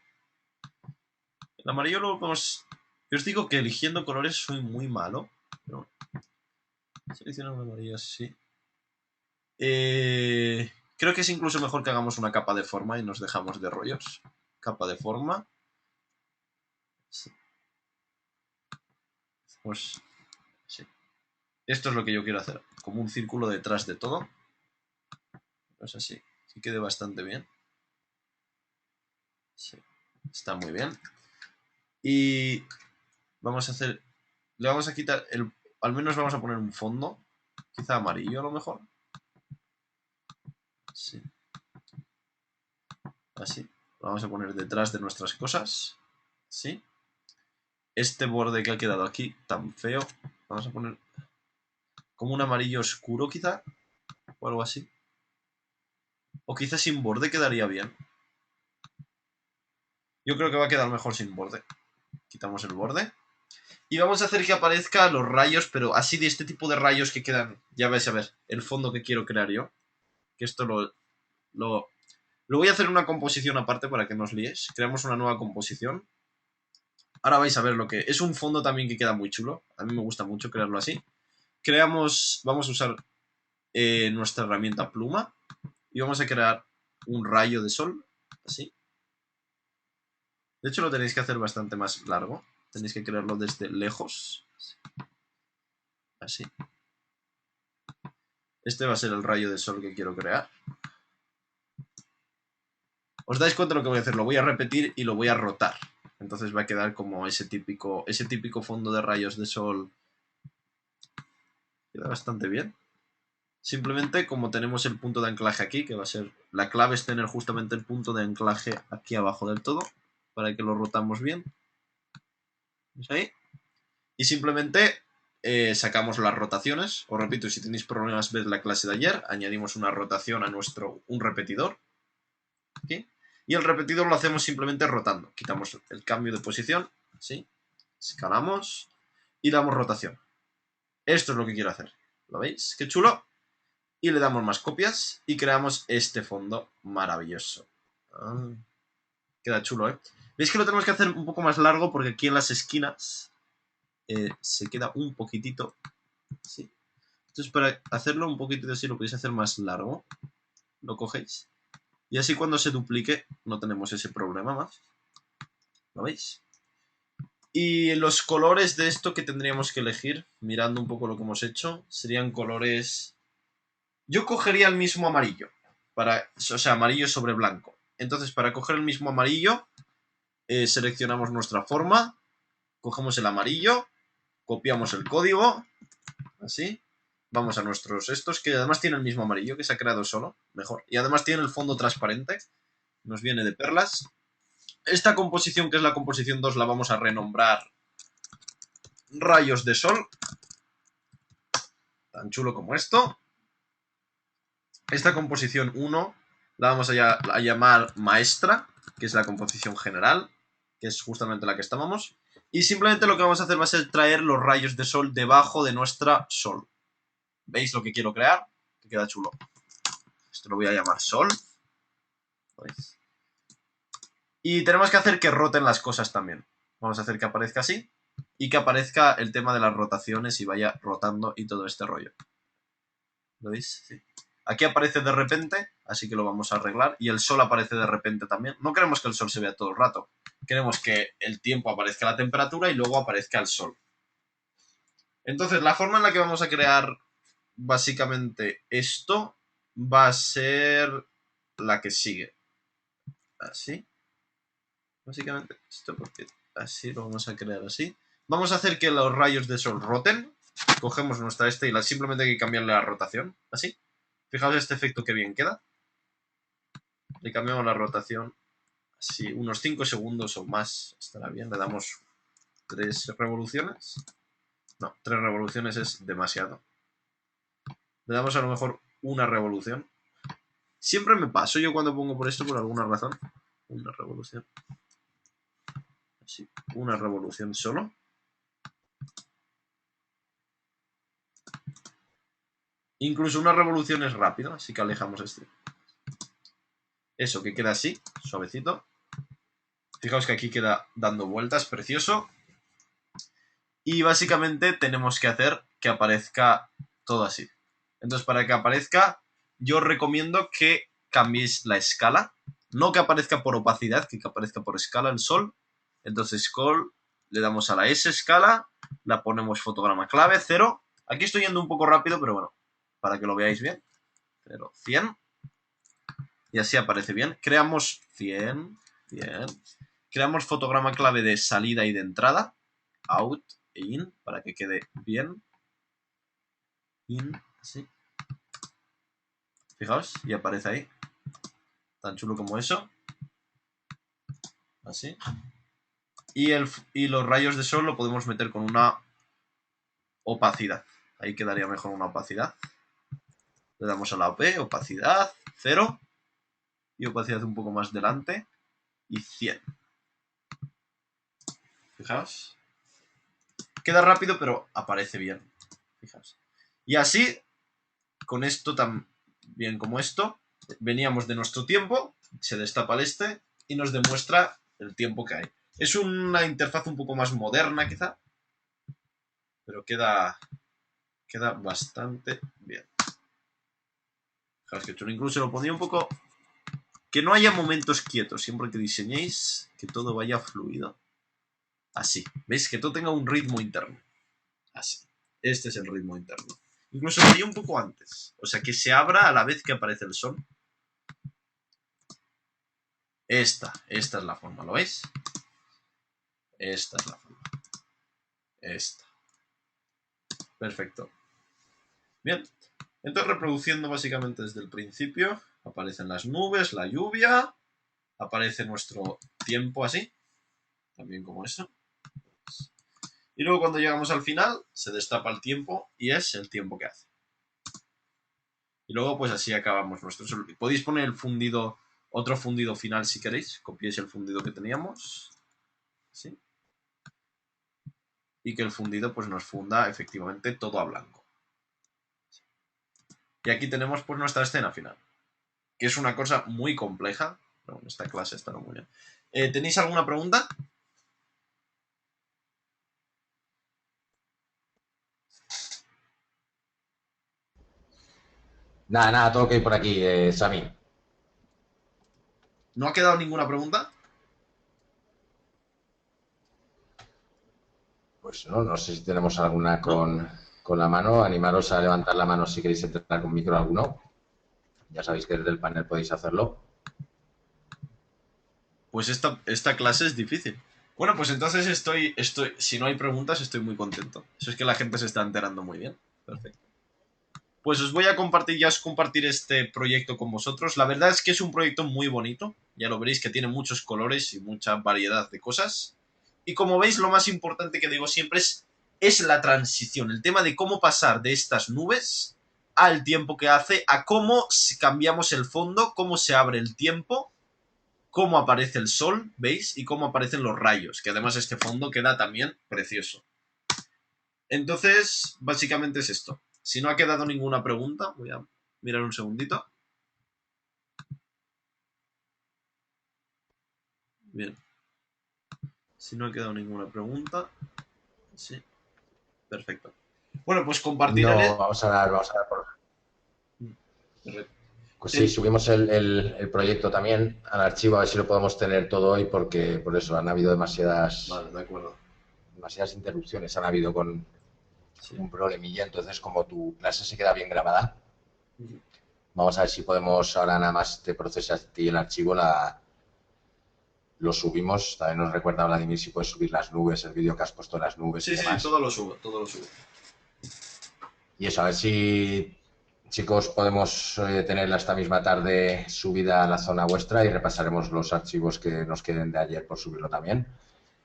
Speaker 1: El amarillo lo vamos... Yo os digo que eligiendo colores soy muy malo. Pero... Seleccionar un amarillo así. Creo que es incluso mejor que hagamos una capa de forma y nos dejamos de rollos. Capa de forma. Sí. Pues sí. Esto es lo que yo quiero hacer. Como un círculo detrás de todo. Pues así. Que quede bastante bien. Sí. Está muy bien. Y vamos a hacer... Le vamos a quitar el... Al menos vamos a poner un fondo. Quizá amarillo a lo mejor. Sí. Así. Lo vamos a poner detrás de nuestras cosas. ¿Sí? Este borde que ha quedado aquí tan feo. Vamos a poner como un amarillo oscuro quizá. O algo así. O quizá sin borde quedaría bien. Yo creo que va a quedar mejor sin borde. Quitamos el borde. Y vamos a hacer que aparezca los rayos, pero así de este tipo de rayos que quedan. Ya vais a ver el fondo que quiero crear yo. Que esto lo voy a hacer una composición aparte para que no os liéis. Creamos una nueva composición. Ahora vais a ver lo que... Es un fondo también que queda muy chulo. A mí me gusta mucho crearlo así. Vamos a usar nuestra herramienta pluma. Y vamos a crear un rayo de sol. Así. De hecho lo tenéis que hacer bastante más largo. Tenéis que crearlo desde lejos. Así. Este va a ser el rayo de sol que quiero crear. ¿Os dais cuenta de lo que voy a hacer? Lo voy a repetir y lo voy a rotar. Entonces va a quedar como ese típico fondo de rayos de sol. Queda bastante bien. Simplemente como tenemos el punto de anclaje aquí, que va a ser... La clave es tener justamente el punto de anclaje aquí abajo del todo, para que lo rotamos bien. ¿Veis ahí? Y simplemente sacamos las rotaciones. Os repito, si tenéis problemas, ved la clase de ayer. Añadimos una rotación a un repetidor. Aquí. Y el repetidor lo hacemos simplemente rotando. Quitamos el cambio de posición. ¿Sí? Escalamos. Y damos rotación. Esto es lo que quiero hacer. ¿Lo veis? ¡Qué chulo! Y le damos más copias. Y creamos este fondo maravilloso. Queda chulo, ¿eh? ¿Veis que lo tenemos que hacer un poco más largo? Porque aquí en las esquinas se queda un poquitito. ¿Sí? Entonces para hacerlo un poquitito así lo podéis hacer más largo. Lo cogéis. Y así cuando se duplique no tenemos ese problema más. ¿Lo veis? Y los colores de esto que tendríamos que elegir, mirando un poco lo que hemos hecho, serían colores... Yo cogería el mismo amarillo. O sea, amarillo sobre blanco. Entonces, para coger el mismo amarillo, seleccionamos nuestra forma, cogemos el amarillo, copiamos el código, así. Vamos a nuestros estos, que además tiene el mismo amarillo, que se ha creado solo, mejor. Y además tiene el fondo transparente, nos viene de perlas. Esta composición, que es la composición 2, la vamos a renombrar Rayos de Sol. Tan chulo como esto. Esta composición 1 la vamos a llamar Maestra, que es la composición general, que es justamente la que estábamos. Y simplemente lo que vamos a hacer va a ser traer los rayos de sol debajo de nuestra Sol. ¿Veis lo que quiero crear? Que queda chulo. Esto lo voy a llamar Sol. ¿Veis? Y tenemos que hacer que roten las cosas también. Vamos a hacer que aparezca así. Y que aparezca el tema de las rotaciones y vaya rotando y todo este rollo. ¿Lo veis? Sí. Aquí aparece de repente, así que lo vamos a arreglar. Y el sol aparece de repente también. No queremos que el sol se vea todo el rato. Queremos que el tiempo aparezca la temperatura y luego aparezca el sol. Entonces, la forma en la que vamos a crear básicamente esto va a ser la que sigue. Así. Básicamente esto, porque así lo vamos a crear así. Vamos a hacer que los rayos de sol roten. Cogemos nuestra y simplemente hay que cambiarle la rotación. Así. Fijaos este efecto que bien queda. Le cambiamos la rotación. Así, unos 5 segundos o más estará bien. Le damos 3 revoluciones. No, 3 revoluciones es demasiado. Le damos a lo mejor una revolución. Siempre me paso yo cuando pongo por esto por alguna razón. Una revolución. Así, una revolución solo. Incluso una revolución es rápido, así que alejamos este. Eso, que queda así, suavecito. Fijaos que aquí queda dando vueltas, precioso. Y básicamente tenemos que hacer que aparezca todo así. Entonces, para que aparezca, yo os recomiendo que cambiéis la escala. No que aparezca por opacidad, que aparezca por escala el sol. Entonces, le damos a la S escala, la ponemos fotograma clave, 0. Aquí estoy yendo un poco rápido, pero bueno, para que lo veáis bien. 0, 100. Y así aparece bien. Creamos 100, bien. Creamos fotograma clave de salida y de entrada. Out e in, para que quede bien. In, así. Fijaos, y aparece ahí. Tan chulo como eso. Así. Y los rayos de sol lo podemos meter con una opacidad. Ahí quedaría mejor una opacidad. Le damos a la OP, opacidad, 0. Y opacidad un poco más delante. Y 100. Fijaos. Queda rápido, pero aparece bien. Fijaos. Y así, con esto tan bien como esto, veníamos de nuestro tiempo, se destapa el este y nos demuestra el tiempo que hay. Es una interfaz un poco más moderna, quizá, pero queda bastante bien. Fijaos que chulo. Incluso lo pondría un poco... Que no haya momentos quietos, siempre que diseñéis, que todo vaya fluido. Así. ¿Veis? Que todo tenga un ritmo interno. Así. Este es el ritmo interno. Incluso sería un poco antes. O sea, que se abra a la vez que aparece el sol. Esta es la forma, ¿lo veis? Esta es la forma. Esta. Perfecto. Bien. Entonces, reproduciendo básicamente desde el principio, aparecen las nubes, la lluvia, aparece nuestro tiempo así, también como eso. Y luego cuando llegamos al final, se destapa el tiempo y es el tiempo que hace. Y luego pues así acabamos nuestro sol. Podéis poner el fundido, otro fundido final si queréis. Copiáis el fundido que teníamos. ¿Sí? Y que el fundido pues nos funda efectivamente todo a blanco. Y aquí tenemos pues nuestra escena final. Que es una cosa muy compleja. Pero en esta clase está muy bien. ¿Tenéis alguna pregunta?
Speaker 3: Nada, todo ok por aquí, Sami.
Speaker 1: ¿No ha quedado ninguna pregunta?
Speaker 3: Pues no sé si tenemos alguna con la mano. Animaros a levantar la mano si queréis entrar con micro alguno. Ya sabéis que desde el panel podéis hacerlo.
Speaker 1: Pues esta clase es difícil. Bueno, pues entonces si no hay preguntas, estoy muy contento. Eso es que la gente se está enterando muy bien. Perfecto. Pues os voy a compartir este proyecto con vosotros. La verdad es que es un proyecto muy bonito. Ya lo veréis que tiene muchos colores y mucha variedad de cosas. Y como veis, lo más importante que digo siempre es la transición. El tema de cómo pasar de estas nubes al tiempo que hace, a cómo cambiamos el fondo, cómo se abre el tiempo, cómo aparece el sol, ¿veis? Y cómo aparecen los rayos, que además este fondo queda también precioso. Entonces, básicamente es esto. Si no ha quedado ninguna pregunta, voy a mirar un segundito. Bien. Si no ha quedado ninguna pregunta. Sí. Perfecto. Bueno, pues compartiré.
Speaker 3: No, vamos a dar por...
Speaker 1: Perfecto.
Speaker 3: Pues sí, subimos el proyecto también al archivo, a ver si lo podemos tener todo hoy, porque por eso han habido
Speaker 1: Vale, de acuerdo.
Speaker 3: demasiadas interrupciones, han habido con
Speaker 1: Sí.
Speaker 3: un problemilla, entonces como tu clase se queda bien grabada, vamos a ver si podemos, ahora nada más te procesas a ti el archivo, lo subimos. También nos recuerda Vladimir si puedes subir las nubes, el vídeo que has puesto de las nubes y
Speaker 1: Sí,
Speaker 3: demás.
Speaker 1: todo lo subo, todo lo subo.
Speaker 3: Y eso, a ver si, chicos, podemos tenerla esta misma tarde subida a la zona vuestra y repasaremos los archivos que nos queden de ayer por subirlo también.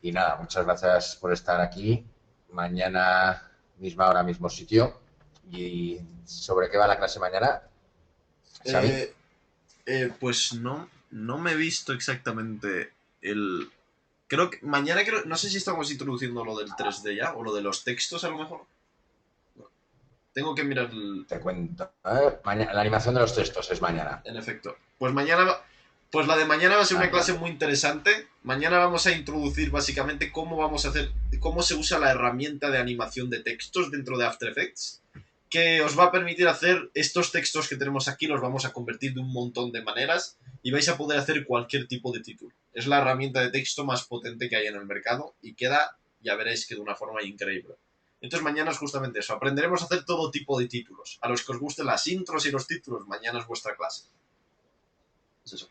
Speaker 3: Y nada, muchas gracias por estar aquí. Mañana, misma hora, mismo sitio. ¿Y sobre qué va la clase mañana, Xavi?
Speaker 1: Pues no me he visto exactamente el... Creo que mañana, no sé si estamos introduciendo lo del 3D ya, o lo de los textos a lo mejor. No. Tengo que mirar
Speaker 3: Te cuento. Mañana, la animación de los textos es mañana.
Speaker 1: En efecto. Pues pues la de mañana va a ser una clase muy interesante. Mañana vamos a introducir básicamente cómo se usa la herramienta de animación de textos dentro de After Effects, que os va a permitir hacer estos textos que tenemos aquí, los vamos a convertir de un montón de maneras y vais a poder hacer cualquier tipo de título. Es la herramienta de texto más potente que hay en el mercado y queda ya veréis que de una forma increíble. Entonces mañana es justamente eso, aprenderemos a hacer todo tipo de títulos. A los que os gusten las intros y los títulos, mañana es vuestra clase. Es eso.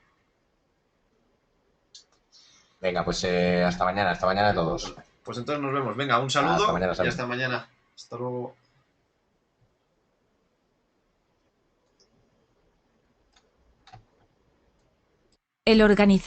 Speaker 3: Venga, pues hasta mañana a todos.
Speaker 1: Pues entonces nos vemos. Venga, un saludo
Speaker 3: Hasta mañana,
Speaker 1: y
Speaker 3: Sam.
Speaker 1: hasta mañana. Hasta luego.
Speaker 4: El organizador